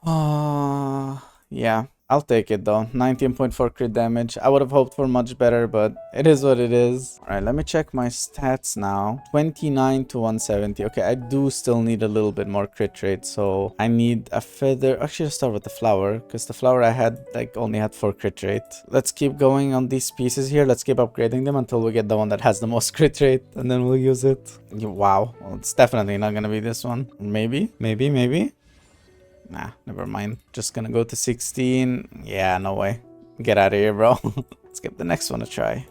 Yeah. I'll take it though. 19.4 crit damage. I would have hoped for much better, but it is what it is. Alright, let me check my stats now. 29 to 170. Okay, I do still need a little bit more crit rate, so I need a feather. Actually, let's start with the flower, because the flower I had, like, only had 4 crit rate. Let's keep going on these pieces here. Let's keep upgrading them until we get the one that has the most crit rate, and then we'll use it. Wow. Well, it's definitely not gonna be this one. Maybe. Nah, never mind. Just gonna go to 16. Yeah, no way. Get out of here, bro. Let's give the next one a try.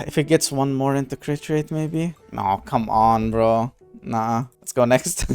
If it gets one more into crit rate, maybe? No, come on, bro. Nah, let's go next.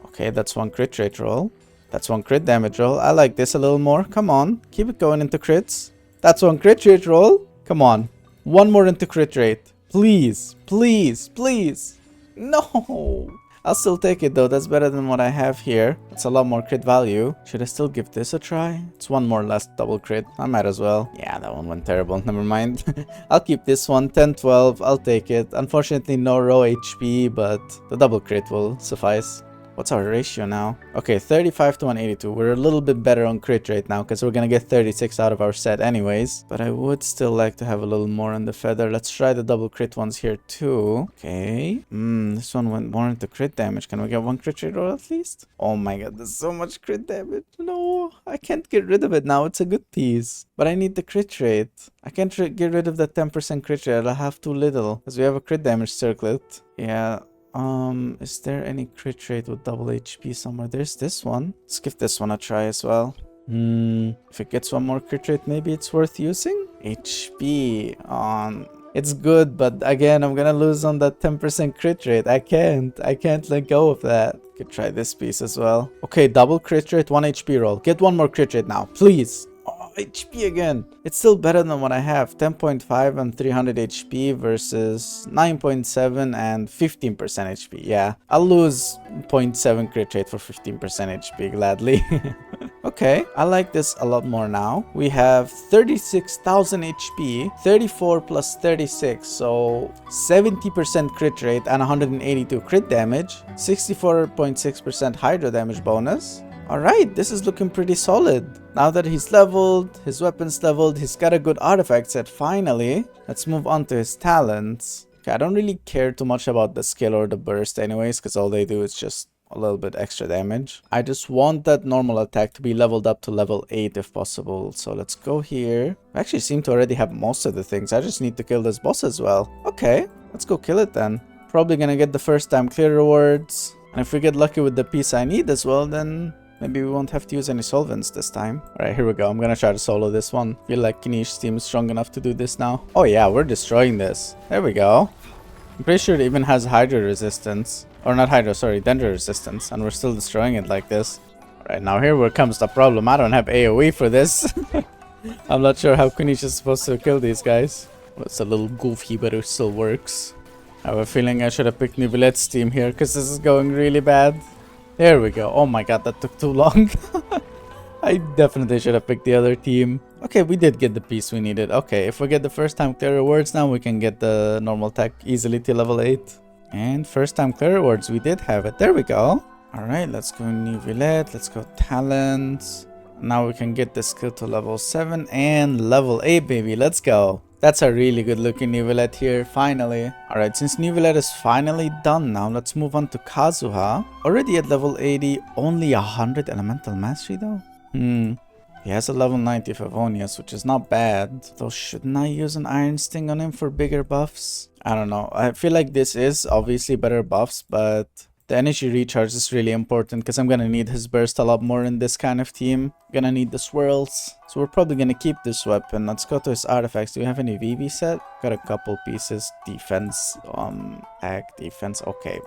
Okay, that's one crit rate roll. That's one crit damage roll. I like this a little more. Come on, keep it going into crits. That's one crit rate roll. Come on. One more into crit rate. Please, please, please. No. I'll still take it though. That's better than what I have here. It's a lot more crit value. Should I still give this a try? It's one more last double crit. I might as well. Yeah, that one went terrible. Never mind. I'll keep this one. 10, 12. I'll take it. Unfortunately, no raw HP, but the double crit will suffice. What's our ratio now? Okay, 35 to 182. We're a little bit better on crit rate now because we're gonna get 36 out of our set anyways. But I would still like to have a little more on the feather. Let's try the double crit ones here too. Okay. This one went more into crit damage. Can we get one crit rate roll at least? Oh my god, there's so much crit damage. No, I can't get rid of it now. It's a good piece. But I need the crit rate. I can't get rid of the 10% crit rate. I'll have too little because we have a crit damage circlet. Yeah. Is there any crit rate with double HP somewhere? There's this one. Let's give this one a try as well. If it gets one more crit rate, maybe it's worth using. HP on. It's good, but again, I'm gonna lose on that 10% crit rate. I can't let go of that. Could try this piece as well. Okay, double crit rate, 1 HP roll. Get one more crit rate now, please. HP again. It's still better than what I have. 10.5 and 300 HP versus 9.7 and 15% HP. Yeah, I'll lose 0.7 crit rate for 15% HP gladly. Okay, I like this a lot more now. We have 36,000 HP, 34 plus 36, so 70% crit rate and 182 crit damage, 64.6% hydro damage bonus. Alright, this is looking pretty solid. Now that he's leveled, his weapon's leveled, he's got a good artifact set finally. Let's move on to his talents. Okay, I don't really care too much about the skill or the burst anyways, because all they do is just a little bit extra damage. I just want that normal attack to be leveled up to level 8 if possible. So let's go here. I actually seem to already have most of the things. I just need to kill this boss as well. Okay, let's go kill it then. Probably gonna get the first time clear rewards. And if we get lucky with the piece I need as well, then maybe we won't have to use any solvents this time. Alright, here we go. I'm gonna try to solo this one. Feel like Kinich team is strong enough to do this now. Oh yeah, we're destroying this. There we go. I'm pretty sure it even has hydro resistance. Or not hydro, sorry, dendro resistance. And we're still destroying it like this. Alright, now here where comes the problem. I don't have AoE for this. I'm not sure how Kinich is supposed to kill these guys. Well, it's a little goofy, but it still works. I have a feeling I should have picked Nivelette's team here, because this is going really bad. There we go. Oh my god, that took too long. I definitely should have picked the other team. Okay, we did get the piece we needed. Okay, if we get the first time clear rewards now, we can get the normal tech easily to level 8. And first time clear rewards, we did have it. There we go. Alright, let's go Nivelette. Let's go talents. Now we can get the skill to level 7 and level 8, baby. Let's go. That's a really good looking Nivelette here, finally. Alright, since Nivelette is finally done now, let's move on to Kazuha. Already at level 80, only 100 elemental mastery though? He has a level 90 Favonius, which is not bad. Though shouldn't I use an Iron Sting on him for bigger buffs? I don't know. I feel like this is obviously better buffs, but the energy recharge is really important because I'm gonna need his burst a lot more in this kind of team. Gonna need the swirls. So we're probably gonna keep this weapon. Let's go to his artifacts. Do we have any VV set? Got a couple pieces. Defense, attack, defense. Okay.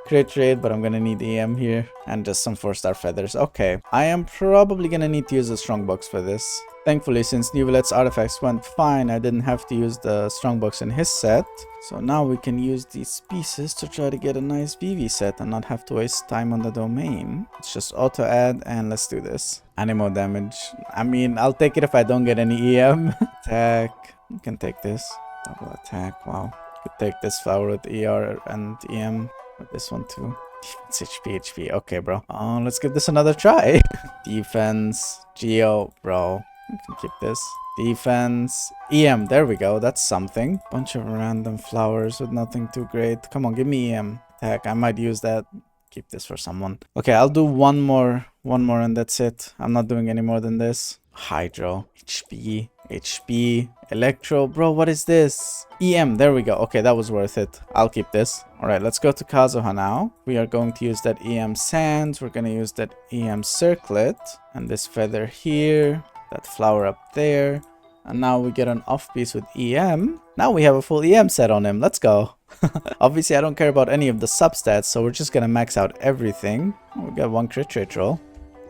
Crit rate, but I'm gonna need EM here. And just some 4-star feathers. Okay. I am probably gonna need to use a strongbox for this. Thankfully, since Nivelette's artifacts went fine, I didn't have to use the strongbox in his set. So now we can use these pieces to try to get a nice VV set and not have to waste time on the domain. Let's just auto add and let's do this. Animo damage. I mean, I'll take it if I don't get any EM. Attack. You can take this. Double attack. Wow. Could take this flower with ER and EM. With this one too. Defense, HP. Okay, bro. Let's give this another try. Defense, Geo, bro. We can keep this. Defense, EM. There we go. That's something. Bunch of random flowers with nothing too great. Come on, give me EM. Heck, I might use that. Keep this for someone. Okay, I'll do one more, and that's it. I'm not doing any more than this. Hydro, HP, Electro. Bro, what is this? EM, there we go. Okay, that was worth it. I'll keep this. All right, let's go to Kazuha now. We are going to use that EM Sands. We're going to use that EM Circlet. And this feather here. That flower up there. And now we get an off piece with EM. Now we have a full EM set on him. Let's go. Obviously, I don't care about any of the substats, so we're just going to max out everything. Oh, we got one crit rate roll.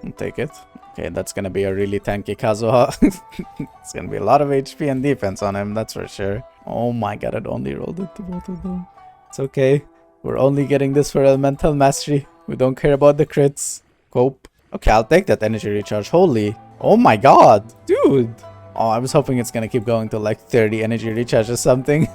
I'll take it. Okay, that's going to be a really tanky Kazuha. It's going to be a lot of HP and defense on him, that's for sure. Oh my god, it only rolled it to both of them. It's okay. We're only getting this for elemental mastery. We don't care about the crits. Cope. Okay, I'll take that energy recharge. Holy. Oh my god. Dude. Oh, I was hoping it's going to keep going to like 30 energy recharge or something.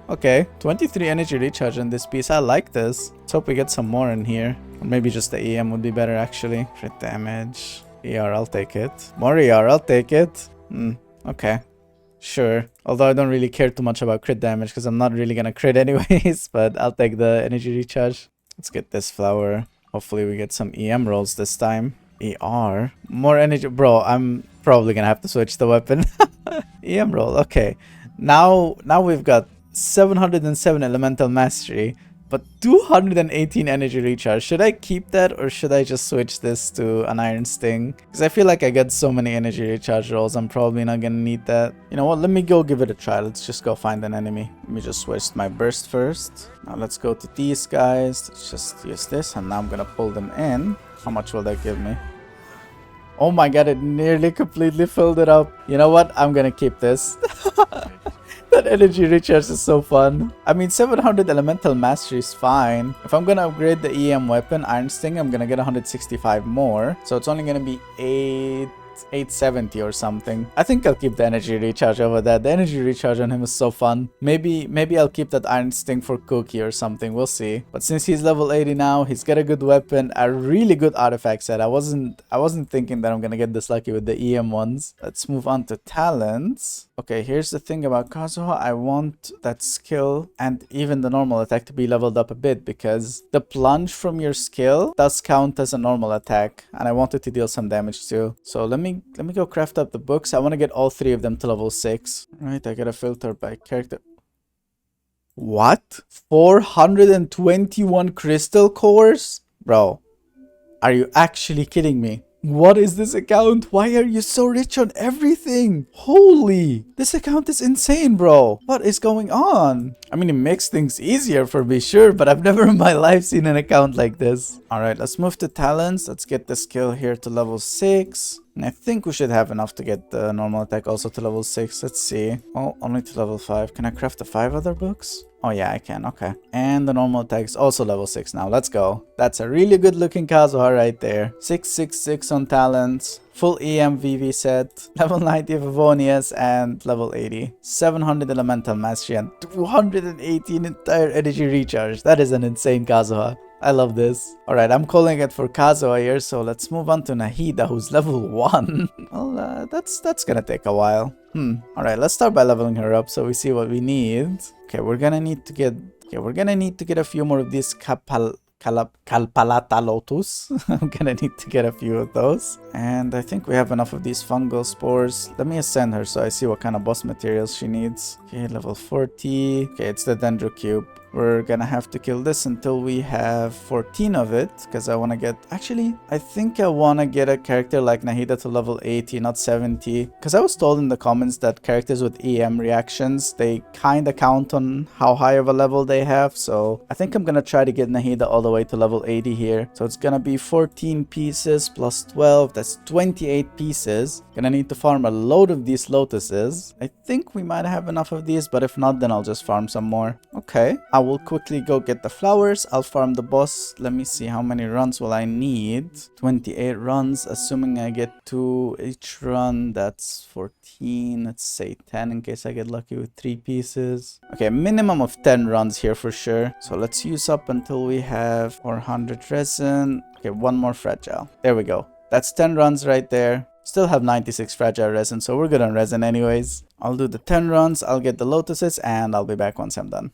Okay, 23 energy recharge in this piece. I like this. Let's hope we get some more in here. Or maybe just the EM would be better actually. Crit damage. ER, I'll take it. More ER, I'll take it. Okay. Sure. Although I don't really care too much about crit damage because I'm not really gonna crit anyways. But I'll take the energy recharge. Let's get this flower. Hopefully we get some EM rolls this time. ER. More energy. Bro, I'm probably gonna have to switch the weapon. EM roll. Okay. Now we've got 707 elemental mastery, but 218 energy recharge. Should I keep that or should I just switch this to an iron sting? Because I feel like I get so many energy recharge rolls, I'm probably not gonna need that. You know what, let me go give it a try. Let's just go find an enemy. Let me just switch my burst first. Now let's go to these guys. Let's just use this and now I'm gonna pull them in. How much will that give me? Oh my god, it nearly completely filled it up. You know what, I'm gonna keep this. That energy recharge is so fun. I mean, 700 elemental mastery is fine. If I'm gonna upgrade the EM weapon, Iron Sting, I'm gonna get 165 more. So it's only gonna be 870 or something. I think I'll keep the energy recharge over that. The energy recharge on him is so fun. Maybe I'll keep that Iron Sting for Cookie or something. We'll see. But since he's level 80 now, he's got a good weapon, a really good artifact set. I wasn't thinking that I'm gonna get this lucky with the EM ones. Let's move on to talents. Okay, here's the thing about Kazuha. I want that skill and even the normal attack to be leveled up a bit because the plunge from your skill does count as a normal attack and I want it to deal some damage too. So let me go craft up the books. I want to get all 3 of them to level 6. Right, I gotta filter by character. What? 421 crystal cores? Bro, are you actually kidding me? What is this account? Why are you so rich on everything? Holy, this account is insane, bro. What is going on? I mean, it makes things easier for me, sure, but I've never in my life seen an account like this. All right, let's move to talents. Let's get the skill here to level 6. And I think we should have enough to get the normal attack also to level 6. Let's see. Oh, only to level 5. Can I craft the 5 other books? Oh yeah, I can. Okay. And the normal attack is also level 6 now. Let's go. That's a really good looking Kazuha right there. 666 on talents. Full EM VV set. Level 90 of Avonius and level 80. 700 elemental mastery and 218 entire energy recharge. That is an insane Kazuha. I love this. Alright, I'm calling it for Kazuha here, so let's move on to Nahida, who's level 1. Well, that's gonna take a while. Alright, let's start by leveling her up so we see what we need. Okay, we're gonna need to get a few more of these Kalpalata Lotus. I'm gonna need to get a few of those. And I think we have enough of these fungal spores. Let me ascend her so I see what kind of boss materials she needs. Okay, level 40. Okay, it's the Dendro Cube. We're gonna have to kill this until we have 14 of it, because I want to get... Actually, I think I want to get a character like Nahida to level 80, not 70. Because I was told in the comments that characters with EM reactions, they kind of count on how high of a level they have. So I think I'm gonna try to get Nahida all the way to level 80 here. So it's gonna be 14 pieces plus 12. That's 28 pieces. Gonna need to farm a load of these lotuses. I think we might have enough of these, but if not, then I'll just farm some more. Okay. will quickly go get the flowers. I'll farm the boss. Let me see how many runs will I need. 28 runs, assuming I get 2 each run. That's 14. Let's say 10 in case I get lucky with 3 pieces. Okay, minimum of 10 runs here for sure. So let's use up until we have 400 resin. Okay, one more fragile. There we go. That's 10 runs right there. Still have 96 fragile resin, so we're good on resin anyways. I'll do the 10 runs, I'll get the lotuses, and I'll be back once I'm done.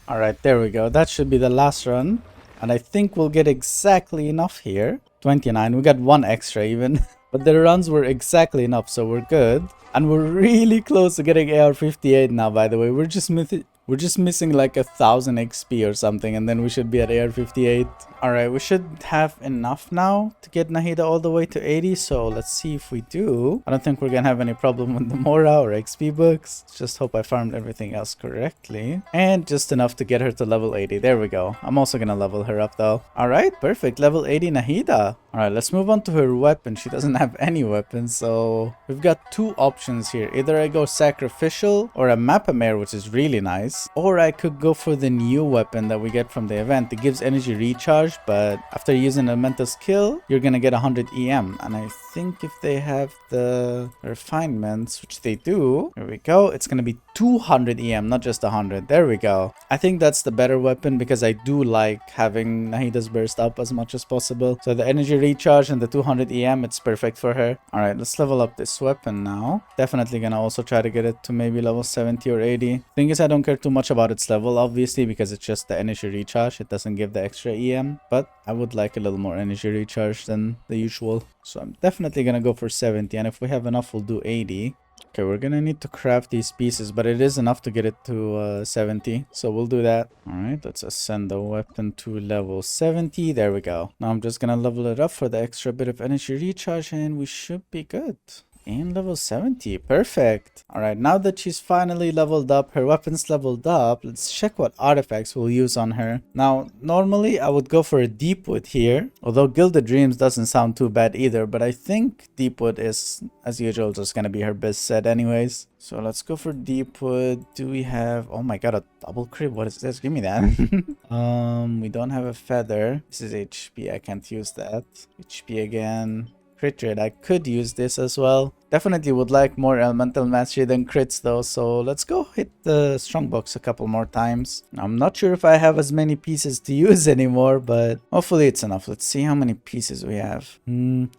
Alright, there we go. That should be the last run. And I think we'll get exactly enough here. 29. We got 1 extra even. But the runs were exactly enough, so we're good. And we're really close to getting AR-58 now, by the way. We're just missing like 1,000 XP or something, and then we should be at AR-58. Alright, we should have enough now to get Nahida all the way to 80, so let's see if we do. I don't think we're gonna have any problem with the Mora or XP books. Just hope I farmed everything else correctly. And just enough to get her to level 80. There we go. I'm also gonna level her up though. Alright, perfect. Level 80 Nahida. Alright, let's move on to her weapon. She doesn't have any weapons, so we've got 2 options here. Either I go sacrificial or a Mappa Mare, which is really nice. Or I could go for the new weapon that we get from the event. It gives energy recharge, but after using a mental skill, you're gonna get 100 EM. And I think if they have the refinements, which they do, here we go, it's gonna be 200 EM, not just 100. There we go. I think that's the better weapon because I do like having Nahida's burst up as much as possible. So the energy recharge and the 200 EM, it's perfect for her. Alright, let's level up this weapon now. Definitely gonna also try to get it to maybe level 70 or 80. Thing is, I don't care too much about its level, obviously, because it's just the energy recharge. It doesn't give the extra EM, but I would like a little more energy recharge than the usual. So I'm definitely gonna go for 70, and if we have enough, we'll do 80. Okay, we're gonna need to craft these pieces, but it is enough to get it to 70, so we'll do that. Alright, let's ascend the weapon to level 70. There we go. Now I'm just gonna level it up for the extra bit of energy recharge, and we should be good. And level 70. Perfect. Alright, now that she's finally leveled up, her weapon's leveled up, let's check what artifacts we'll use on her. Now, normally I would go for a Deepwood here, although Gilded Dreams doesn't sound too bad either, but I think Deepwood is, as usual, just gonna be her best set anyways. So let's go for Deepwood. Do we have... Oh my god, a double crit? What is this? Give me that. We don't have a feather. This is HP. I can't use that. HP again. Crit rate. I could use this as well. Definitely would like more elemental mastery than crits though, so let's go hit the strongbox a couple more times. I'm not sure if I have as many pieces to use anymore, but hopefully it's enough. Let's see how many pieces we have.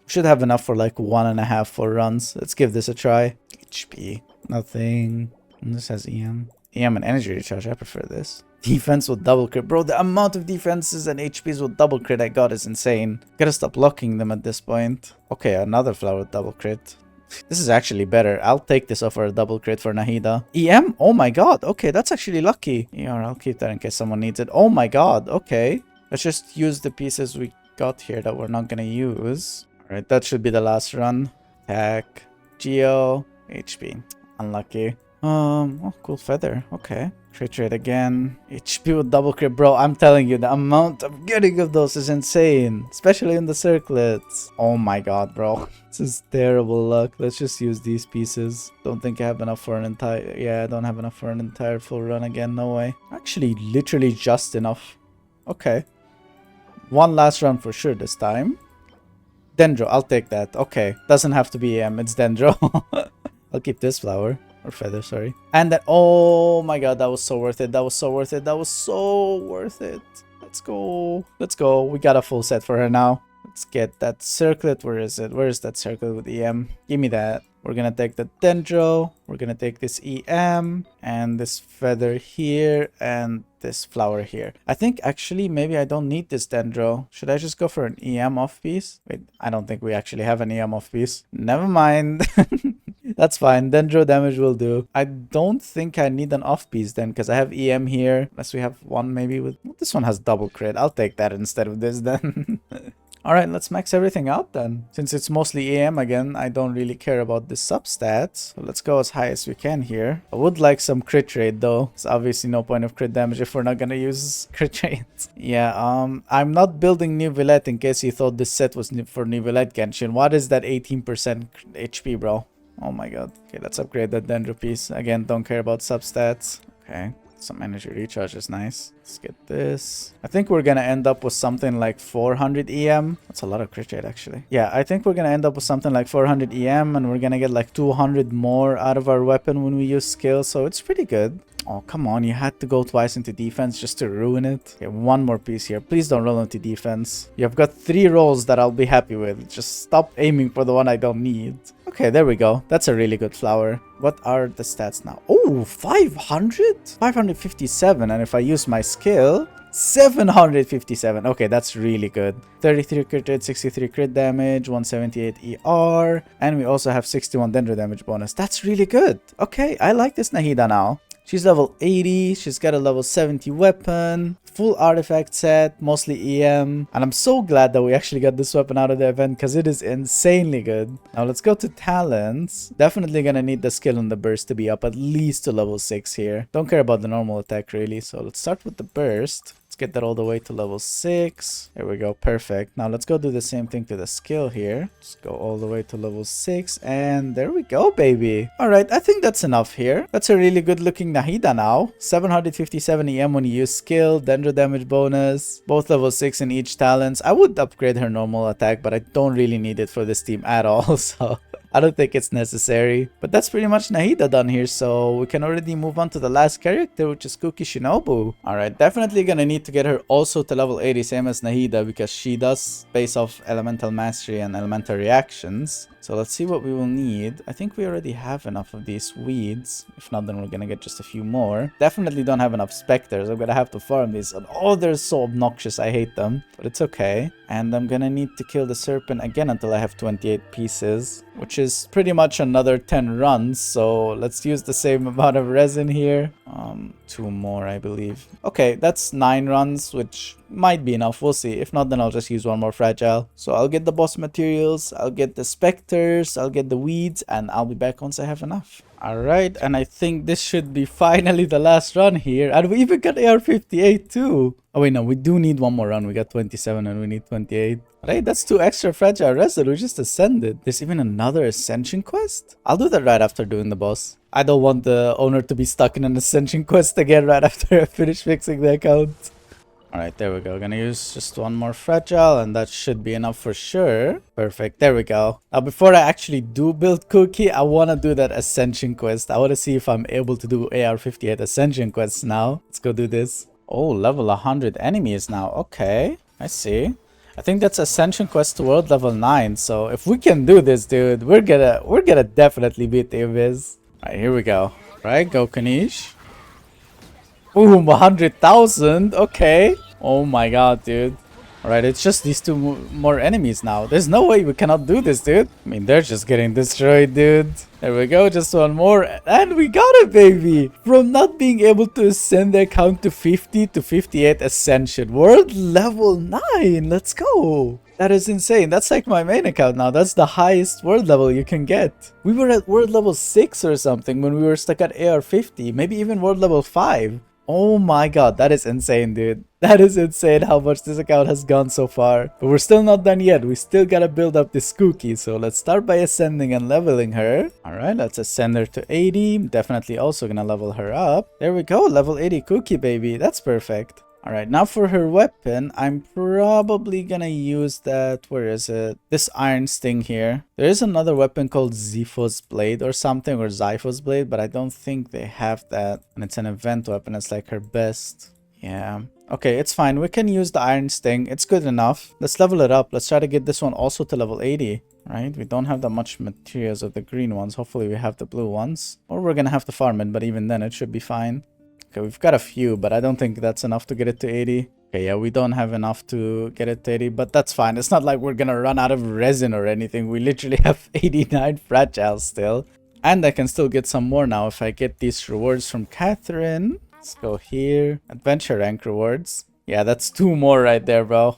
Should have enough for like 1.5 full runs. Let's give this a try. HP. Nothing. And this has EM. EM and energy recharge. I prefer this. Defense with double crit. Bro, the amount of defenses and HPs with double crit I got is insane. Gotta stop locking them at this point. Okay, another flower with double crit. This is actually better. I'll take this over a double crit for Nahida. EM? Oh my god. Okay, that's actually lucky. Yeah, I'll keep that in case someone needs it. Oh my god. Okay. Let's just use the pieces we got here that we're not gonna use. Alright, that should be the last run. Attack. Geo. HP. Unlucky. Oh, cool feather. Okay. Crit rate again. HP with double crit. Bro, I'm telling you, the amount I'm getting of those is insane. Especially in the circlets. Oh my god, bro. This is terrible luck. Let's just use these pieces. Don't think I have enough for an entire... Yeah, I don't have enough for an entire full run again. No way. Actually, literally just enough. Okay. One last run for sure this time. Dendro, I'll take that. Okay. Doesn't have to be EM. It's Dendro. I'll keep this flower. Or feather, sorry. And that, oh my god, that was so worth it. That was so worth it. That was so worth it. Let's go. Let's go. We got a full set for her now. Let's get that circlet. Where is it? Where is that circlet with EM? Give me that. We're gonna take the Dendro. We're gonna take this EM. And this feather here. And this flower here. I think actually maybe I don't need this Dendro. Should I just go for an EM off piece? Wait, I don't think we actually have an EM off piece. Never mind. That's fine. Dendro damage will do. I don't think I need an off piece then because I have EM here. Unless we have one maybe with... This one has double crit. I'll take that instead of this then. Alright, let's max everything out then. Since it's mostly EM again, I don't really care about the substats. So let's go as high as we can here. I would like some crit rate though. There's obviously no point of crit damage if we're not gonna use crit rate. Yeah, I'm not building New Villette in case you thought this set was for New Villette Genshin. What is that 18% HP, bro? Oh my god. Okay, let's upgrade that Dendro piece. Again, don't care about substats. Okay. Some energy recharge is nice. Let's get this. I think we're gonna end up with something like 400 EM. That's a lot of crit rate, actually. Yeah, I think we're gonna end up with something like 400 EM, and we're gonna get like 200 more out of our weapon when we use skill, so it's pretty good. Oh, come on. You had to go twice into defense just to ruin it. Okay, one more piece here. Please don't roll into defense. You've got 3 rolls that I'll be happy with. Just stop aiming for the one I don't need. Okay, there we go. That's a really good flower. What are the stats now? Oh, 500? 557. And if I use my skill, 757. Okay, that's really good. 33 crit rate, 63 crit damage, 178 ER. And we also have 61 dendro damage bonus. That's really good. Okay, I like this Nahida now. She's level 80, she's got a level 70 weapon, full artifact set, mostly EM. And I'm so glad that we actually got this weapon out of the event because it is insanely good. Now let's go to talents. Definitely gonna need the skill and the burst to be up at least to level 6 here. Don't care about the normal attack really, so let's start with the burst. Let's get that all the way to level 6. There we go, perfect. Now let's go do the same thing to the skill here. Just go all the way to level 6 and there we go, baby. Alright, I think that's enough here. That's a really good looking Nahida now. 757 EM when you use skill, dendro damage bonus, both level 6 in each talents. I would upgrade her normal attack, but I don't really need it for this team at all, so I don't think it's necessary. But that's pretty much Nahida done here, so we can already move on to the last character, which is Kuki Shinobu. Alright, definitely gonna need to get her also to level 80, same as Nahida, because she does base off elemental mastery and elemental reactions. So let's see what we will need. I think we already have enough of these weeds. If not, then we're gonna get just a few more. Definitely don't have enough specters. I'm gonna have to farm these. And oh, they're so obnoxious. I hate them. But it's okay. And I'm gonna need to kill the serpent again until I have 28 pieces, which is pretty much another 10 runs. So let's use the same amount of resin here. 2 more, I believe. Okay, that's 9 runs, which might be enough. We'll see. If not, then I'll just use 1 more fragile. So I'll get the boss materials, I'll get the specters, I'll get the weeds, and I'll be back once I have enough. Alright, and I think this should be finally the last run here. And we even got AR-58 too. Oh wait, no, we do need 1 more run. We got 27 and we need 28. Right, that's 2 extra fragile resin. We just ascended. There's even another Ascension quest? I'll do that right after doing the boss. I don't want the owner to be stuck in an Ascension quest again right after I finish fixing the account. Alright, there we go. Gonna use just 1 more fragile and that should be enough for sure. Perfect, there we go. Now before I actually do build Cookie, I want to do that Ascension quest. I want to see if I'm able to do AR-58 Ascension quests now. Let's go do this. Oh, level 100 enemies now. Okay, I see. I think that's Ascension quest to world level 9. So if we can do this, dude, we're gonna definitely beat the Abyss. Alright, here we go. Right, go kinich. Boom, 100,000. Okay. Oh my god, dude. Alright, it's just these 2 more enemies now. There's no way we cannot do this, dude. I mean, they're just getting destroyed, dude. There we go, just 1 more. And we got it, baby. From not being able to ascend the account to 50 to 58 Ascension. World level 9. Let's go. That is insane. That's like my main account now. That's the highest world level you can get. We were at world level 6 or something when we were stuck at AR-50. Maybe even world level 5. Oh my god, that is insane, dude. That is insane how much this account has gone so far. But we're still not done yet. We still gotta build up this Cookie. So let's start by ascending and leveling her. Alright, let's ascend her to 80. Definitely also gonna level her up. There we go, level 80 Cookie, baby. That's perfect. Alright, now for her weapon, I'm probably gonna use that, where is it? This iron sting here. There is another weapon called Xiphos Blade or something, or Xiphos Blade, but I don't think they have that. And it's an event weapon, it's like her best. Yeah. Okay, it's fine. We can use the iron sting. It's good enough. Let's level it up. Let's try to get this one also to level 80. Right? We don't have that much materials of the green ones. Hopefully we have the blue ones. Or we're gonna have to farm it, but even then it should be fine. Okay, we've got a few, but I don't think that's enough to get it to 80. Okay, yeah, we don't have enough to get it to 80, but that's fine. It's not like we're gonna run out of resin or anything. We literally have 89 fragile still. And I can still get some more now if I get these rewards from Catherine. Let's go here. Adventure rank rewards. Yeah, that's 2 more right there, bro.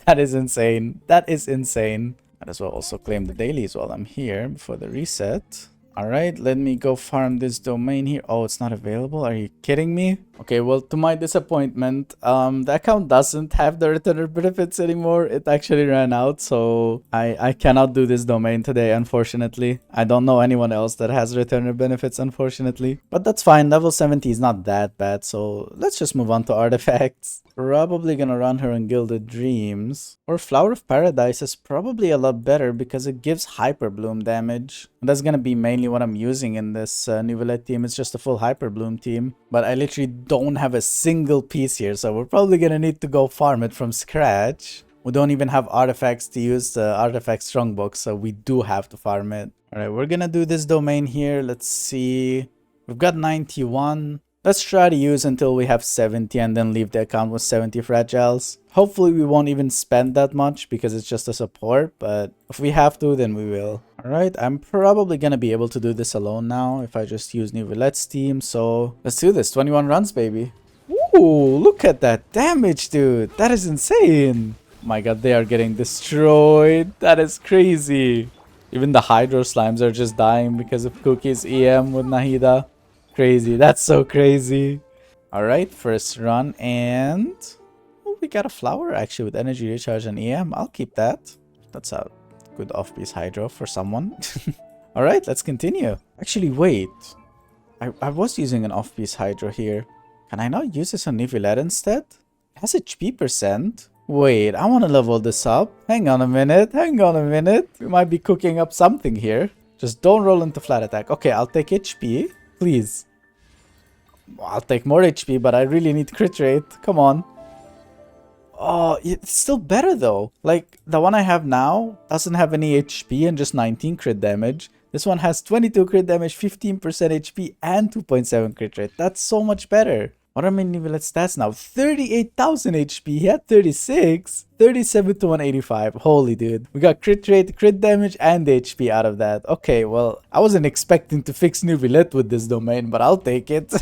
That is insane. That is insane. Might as well also claim the dailies while I'm here before the reset. Alright, let me go farm this domain here. Oh, it's not available? Are you kidding me? Okay, well, to my disappointment, the account doesn't have the returner benefits anymore. It actually ran out, so I cannot do this domain today, unfortunately. I don't know anyone else that has returner benefits, unfortunately. But that's fine, level 70 is not that bad, so let's just move on to artifacts. Probably gonna run her in Gilded Dreams. Or Flower of Paradise is probably a lot better because it gives Hyper Bloom damage. And that's gonna be mainly what I'm using in this Neuvillette team. It's just a full Hyper Bloom team. But I literally don't have a single piece here, so we're probably gonna need to go farm it from scratch. We don't even have artifacts to use the artifact strongbox, so we do have to farm it. Alright, we're gonna do this domain here. Let's see. We've got 91. Let's try to use until we have 70 and then leave the account with 70 fragiles. Hopefully we won't even spend that much because it's just a support, but if we have to, then we will. Alright, I'm probably gonna be able to do this alone now if I just use Neuvillette's team, so let's do this. 21 runs, baby. Ooh, look at that damage, dude. That is insane. My god, they are getting destroyed. That is crazy. Even the Hydro Slimes are just dying because of Cookie's EM with Nahida. Crazy. That's so crazy. Alright, first run and... oh, we got a flower actually with energy recharge and EM. I'll keep that. That's a good off-piece Hydro for someone. Alright, let's continue. Actually, wait. I was using an off-piece Hydro here. Can I not use this on Neuvillette instead? It has HP percent. Wait, I want to level this up. Hang on a minute. Hang on a minute. We might be cooking up something here. Just don't roll into flat attack. Okay, I'll take HP. Please. I'll take more HP, but I really need crit rate. Come on. Oh, it's still better though. Like, the one I have now doesn't have any HP and just 19 crit damage. This one has 22 crit damage, 15% HP, and 2.7 crit rate. That's so much better. What are my Neuvillette stats now? 38,000 HP. He had 36. 37 to 185. Holy dude. We got crit rate, crit damage, and HP out of that. Okay, well, I wasn't expecting to fix Neuvillette with this domain, but I'll take it.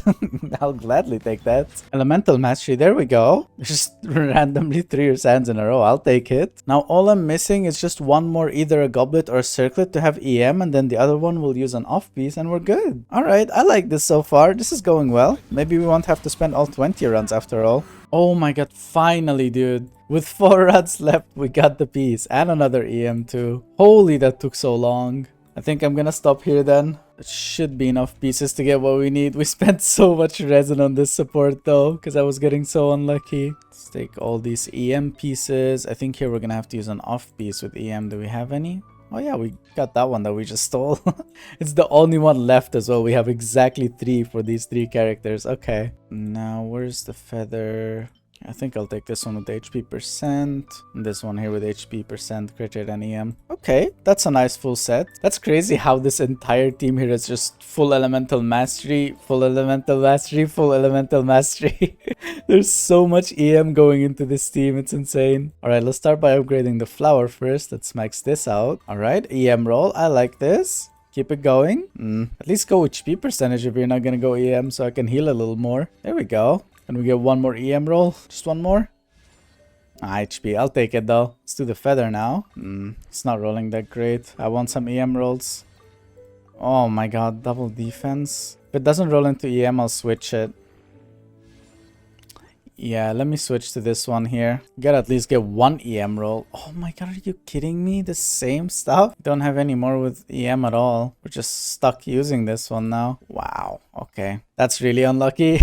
I'll gladly take that. Elemental Mastery. There we go. Just randomly 3 sands in a row. I'll take it. Now, all I'm missing is just one more, either a goblet or a circlet to have EM, and then the other one will use an off-piece, and we're good. Alright, I like this so far. This is going well. Maybe we won't have to spend all 20 runs after all. Oh my god, finally, dude. With 4 runs left, we got the piece. And another EM too. Holy, that took so long. I think I'm gonna stop here then. It should be enough pieces to get what we need. We spent so much resin on this support though, because I was getting so unlucky. Let's take all these EM pieces. I think here we're gonna have to use an off piece with EM. Do we have any? Oh yeah, we got that one that we just stole. It's the only one left as well. We have exactly 3 for these 3 characters. Okay. Now, where's the feather? I think I'll take this one with HP percent. And this one here with HP percent, crit rate and EM. Okay, that's a nice full set. That's crazy how this entire team here is just full elemental mastery, full elemental mastery, full elemental mastery. There's so much EM going into this team. It's insane. Alright, let's start by upgrading the flower first. Let's max this out. Alright, EM roll. I like this. Keep it going. At least go HP percentage if you're not gonna go EM so I can heal a little more. There we go. Can we get one more EM roll? Just one more? HP. I'll take it though. Let's do the feather now. It's not rolling that great. I want some EM rolls. Oh my god, double defense. If it doesn't roll into EM, I'll switch it. Yeah, let me switch to this one here. Gotta at least get one EM roll. Oh my god, are you kidding me? The same stuff? Don't have any more with EM at all. We're just stuck using this one now. Wow, okay. That's really unlucky.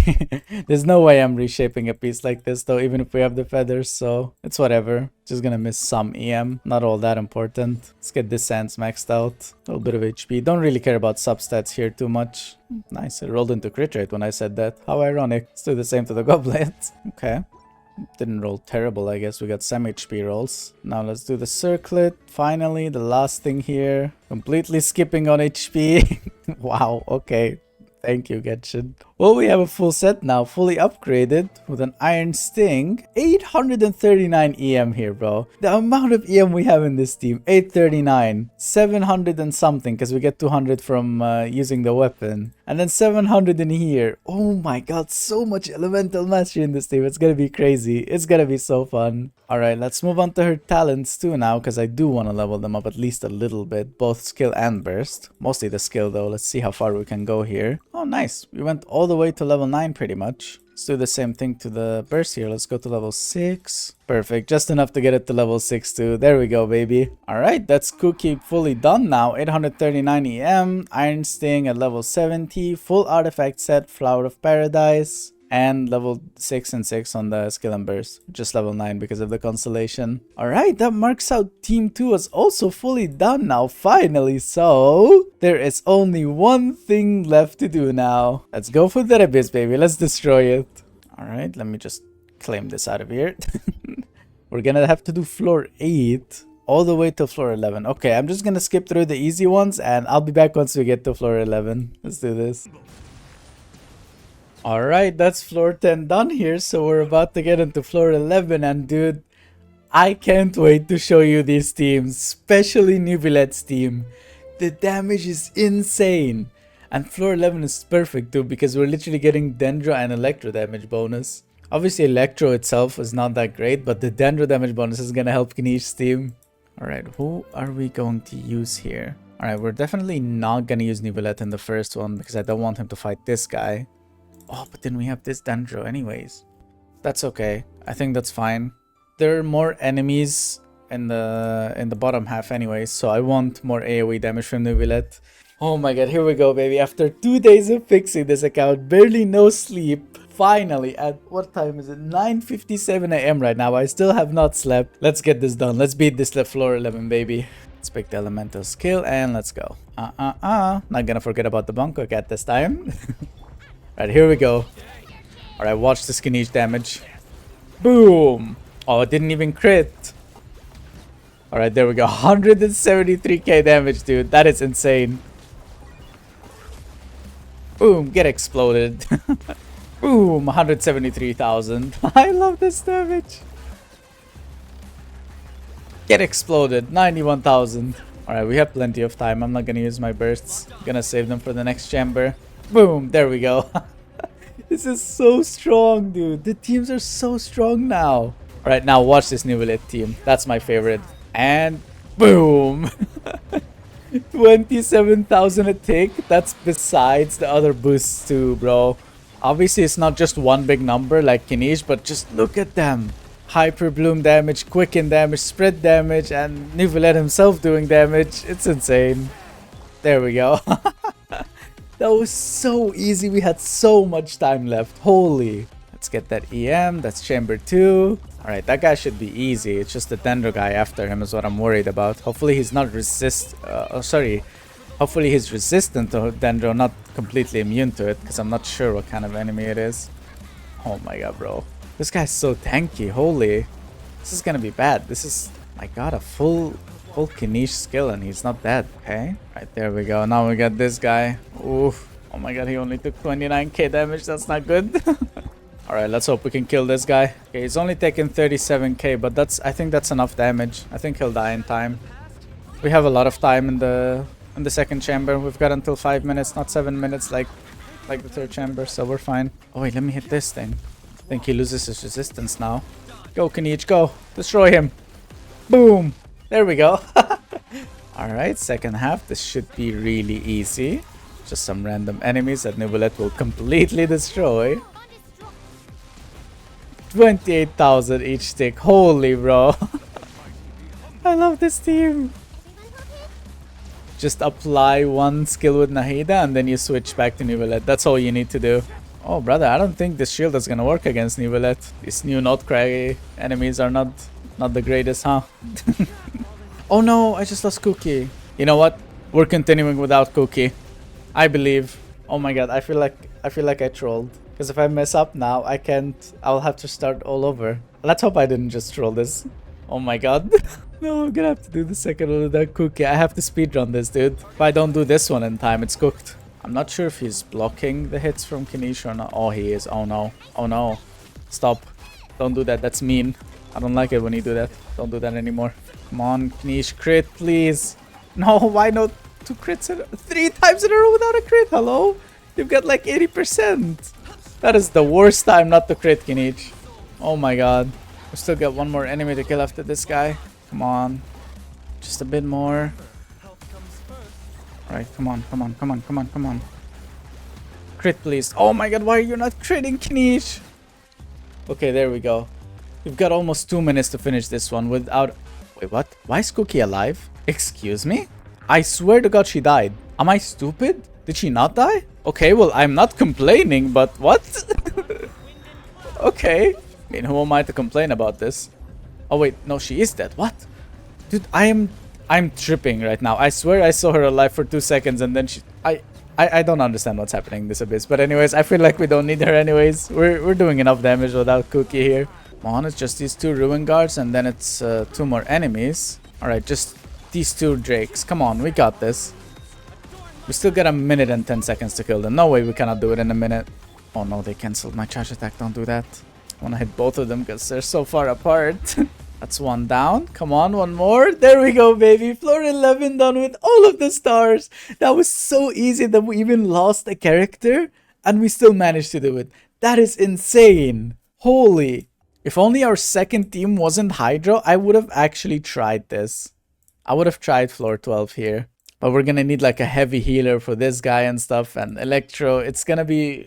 There's no way I'm reshaping a piece like this though, even if we have the feathers, so it's whatever. Just gonna miss some EM. Not all that important. Let's get this sands maxed out. A little bit of HP. Don't really care about substats here too much. Nice, it rolled into crit rate when I said that. How ironic. Let's do the same to the goblet. Okay. Didn't roll terrible, I guess. We got some HP rolls. Now let's do the circlet. Finally, the last thing here. Completely skipping on HP. Wow, okay. Thank you, Genshin. Well, we have a full set now, fully upgraded with an Iron Sting. 839 EM here, bro. The amount of EM we have in this team, 839. 700 and something, because we get 200 from using the weapon. And then 700 in here. Oh my god, so much elemental mastery in this team. It's gonna be crazy. It's gonna be so fun. Alright, let's move on to her talents too now, because I do want to level them up at least a little bit. Both skill and burst. Mostly the skill though. Let's see how far we can go here. Oh, nice. We went all all the way to level 9 pretty much. Let's do the same thing to the burst here. Let's go to level 6. Perfect. Just enough to get it to level 6 too. There we go, baby. Alright, that's Cookie fully done now. 839 EM. Iron Sting at level 70. Full artifact set. Flower of Paradise. And level 6 and 6 on the skill and burst. Just level 9 because of the constellation. Alright, that marks out Team 2 is also fully done now, finally. So, there is only one thing left to do now. Let's go for the abyss, baby. Let's destroy it. Alright, let me just claim this out of here. We're gonna have to do floor 8 all the way to floor 11. Okay, I'm just gonna skip through the easy ones and I'll be back once we get to floor 11. Let's do this. Alright, that's floor 10 done here, so we're about to get into floor 11, and dude, I can't wait to show you these teams, especially Nubilet's team. The damage is insane, and floor 11 is perfect too, because we're literally getting Dendro and Electro damage bonus. Obviously Electro itself is not that great, but the Dendro damage bonus is gonna help Kinich's team. Alright, who are we going to use here? Alright, we're definitely not gonna use Nubilet in the first one, because I don't want him to fight this guy. Oh, but then we have this Dendro anyways. That's okay. I think that's fine. There are more enemies in the bottom half anyways, so I want more AoE damage from Nubilet. Oh my god, here we go, baby. After 2 days of fixing this account, barely no sleep. Finally, at what time is it? 9:57 AM right now. I still have not slept. Let's get this done. Let's beat this floor 11, baby. Let's pick the elemental skill and let's go. Not gonna forget about the Bunko Cat this time. Alright, here we go. Alright, watch the kinich damage. Boom! Oh, it didn't even crit. Alright, there we go. 173k damage, dude. That is insane. Boom, get exploded. Boom, 173,000. I love this damage. Get exploded, 91,000. Alright, we have plenty of time. I'm not gonna use my bursts. Gonna save them for the next chamber. Boom, there we go. This is so strong, dude. The teams are so strong now. Alright, now watch this Nubilet team. That's my favorite. And boom. 27,000 a tick. That's besides the other boosts too, bro. Obviously, it's not just one big number like Kinich, but just look at them. Hyper Bloom damage, Quicken damage, Spread damage, and Nubilet himself doing damage. It's insane. There we go. That was so easy. We had so much time left. Holy. Let's get that EM. That's chamber 2. Alright, that guy should be easy. It's just the Dendro guy after him is what I'm worried about. Hopefully he's not Hopefully he's resistant to Dendro, not completely immune to it, because I'm not sure what kind of enemy it is. Oh my god, bro. This guy's so tanky. Holy. This is gonna be bad. This is, my god, a full kinich skill and he's not dead. Okay. Right, there we go. Now we got this guy. Oof. Oh my god, he only took 29k damage. That's not good. Alright, let's hope we can kill this guy. Okay, he's only taken 37k, but I think that's enough damage. I think he'll die in time. We have a lot of time in the second chamber. We've got until 5 minutes, not 7 minutes like the third chamber, so we're fine. Oh wait, let me hit this thing. I think he loses his resistance now. Go, Kinich, go. Destroy him. Boom. There we go. Alright, second half. This should be really easy. Just some random enemies that Nubilet will completely destroy. 28,000 each tick. Holy, bro. I love this team. Just apply one skill with Nahida and then you switch back to Nubilet. That's all you need to do. Oh, brother, I don't think this shield is gonna work against Nubilet. These new Notcrag enemies are not the greatest, huh? Oh no, I just lost Cookie. You know what? We're continuing without Cookie. I believe. Oh my god, I feel like I trolled. Because if I mess up now, I can't. I'll have to start all over. Let's hope I didn't just troll this. Oh my god. No, I'm gonna have to do the second one without Cookie. I have to speedrun this, dude. If I don't do this one in time, it's cooked. I'm not sure if he's blocking the hits from Kinich or not. Oh, he is. Oh no. Oh no. Stop. Don't do that. That's mean. I don't like it when you do that. Don't do that anymore. Come on, Kinich, crit, please. No, why not 2 crits 3 times in a row without a crit? Hello? You've got like 80%. That is the worst time not to crit, Kinich. Oh my god. We still got one more enemy to kill after this guy. Come on. Just a bit more. Alright, come on, come on, come on, come on, come on. Crit, please. Oh my god, why are you not critting, kinich? Okay, there we go. We've got almost 2 minutes to finish this one without... Wait, what? Why is Cookie alive? Excuse me? I swear to god she died. Am I stupid? Did she not die? Okay, well, I'm not complaining, but what? Okay. I mean, who am I to complain about this? Oh wait, no, she is dead. What? Dude, I'm tripping right now. I swear I saw her alive for 2 seconds and then I don't understand what's happening in this abyss. But anyways, I feel like we don't need her anyways. We're doing enough damage without Cookie here. Come on, it's just these 2 Ruin Guards and then it's 2 more enemies. Alright, just these 2 Drakes. Come on, we got this. We still got a minute and 10 seconds to kill them. No way we cannot do it in a minute. Oh no, they cancelled my charge attack. Don't do that. I want to hit both of them because they're so far apart. That's 1 down. Come on, 1 more. There we go, baby. Floor 11 done with all of the stars. That was so easy that we even lost a character and we still managed to do it. That is insane. Holy. If only our second team wasn't Hydro, I would have actually tried this. I would have tried floor 12 here. But we're gonna need like a heavy healer for this guy and stuff, and Electro, it's gonna be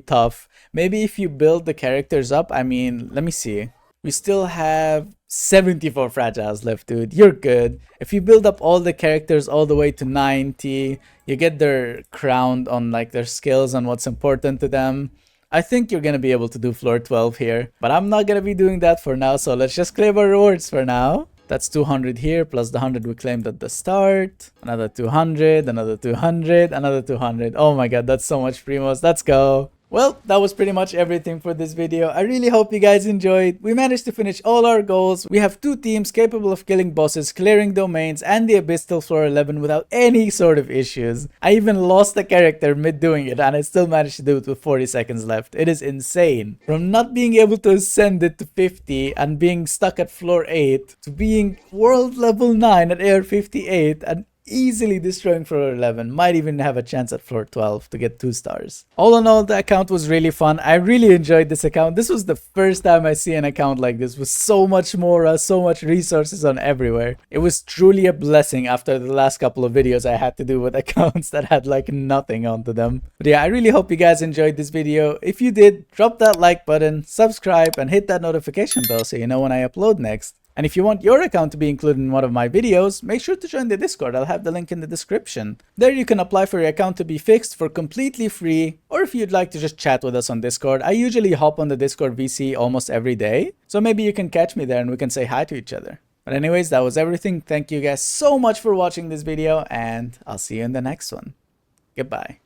tough. Maybe if you build the characters up, I mean, let me see. We still have 74 fragiles left, dude. You're good. If you build up all the characters all the way to 90, you get their crowned on like their skills and what's important to them. I think you're gonna be able to do floor 12 here, but I'm not gonna be doing that for now, so let's just claim our rewards for now. That's 200 here, plus the 100 we claimed at the start. Another 200, another 200, another 200. Oh my god, that's so much primos. Let's go. Well, that was pretty much everything for this video. I really hope you guys enjoyed. We managed to finish all our goals. We have 2 teams capable of killing bosses, clearing domains, and the abyss till floor 11 without any sort of issues. I even lost a character mid doing it and I still managed to do it with 40 seconds left. It is insane. From not being able to ascend it to 50 and being stuck at floor 8 to being world level 9 at air 58 and easily destroying floor 11. Might even have a chance at floor 12 to get 2 stars. All in all, the account was really fun. I really enjoyed this account. This was the first time I see an account like this with so much more, so much resources on everywhere. It was truly a blessing after the last couple of videos I had to do with accounts that had like nothing onto them. But yeah, I really hope you guys enjoyed this video. If you did, drop that like button, subscribe, and hit that notification bell so you know when I upload next. And if you want your account to be included in one of my videos, make sure to join the Discord. I'll have the link in the description. There you can apply for your account to be fixed for completely free, or if you'd like to just chat with us on Discord. I usually hop on the Discord VC almost every day, so maybe you can catch me there and we can say hi to each other. But anyways, that was everything. Thank you guys so much for watching this video, and I'll see you in the next one. Goodbye.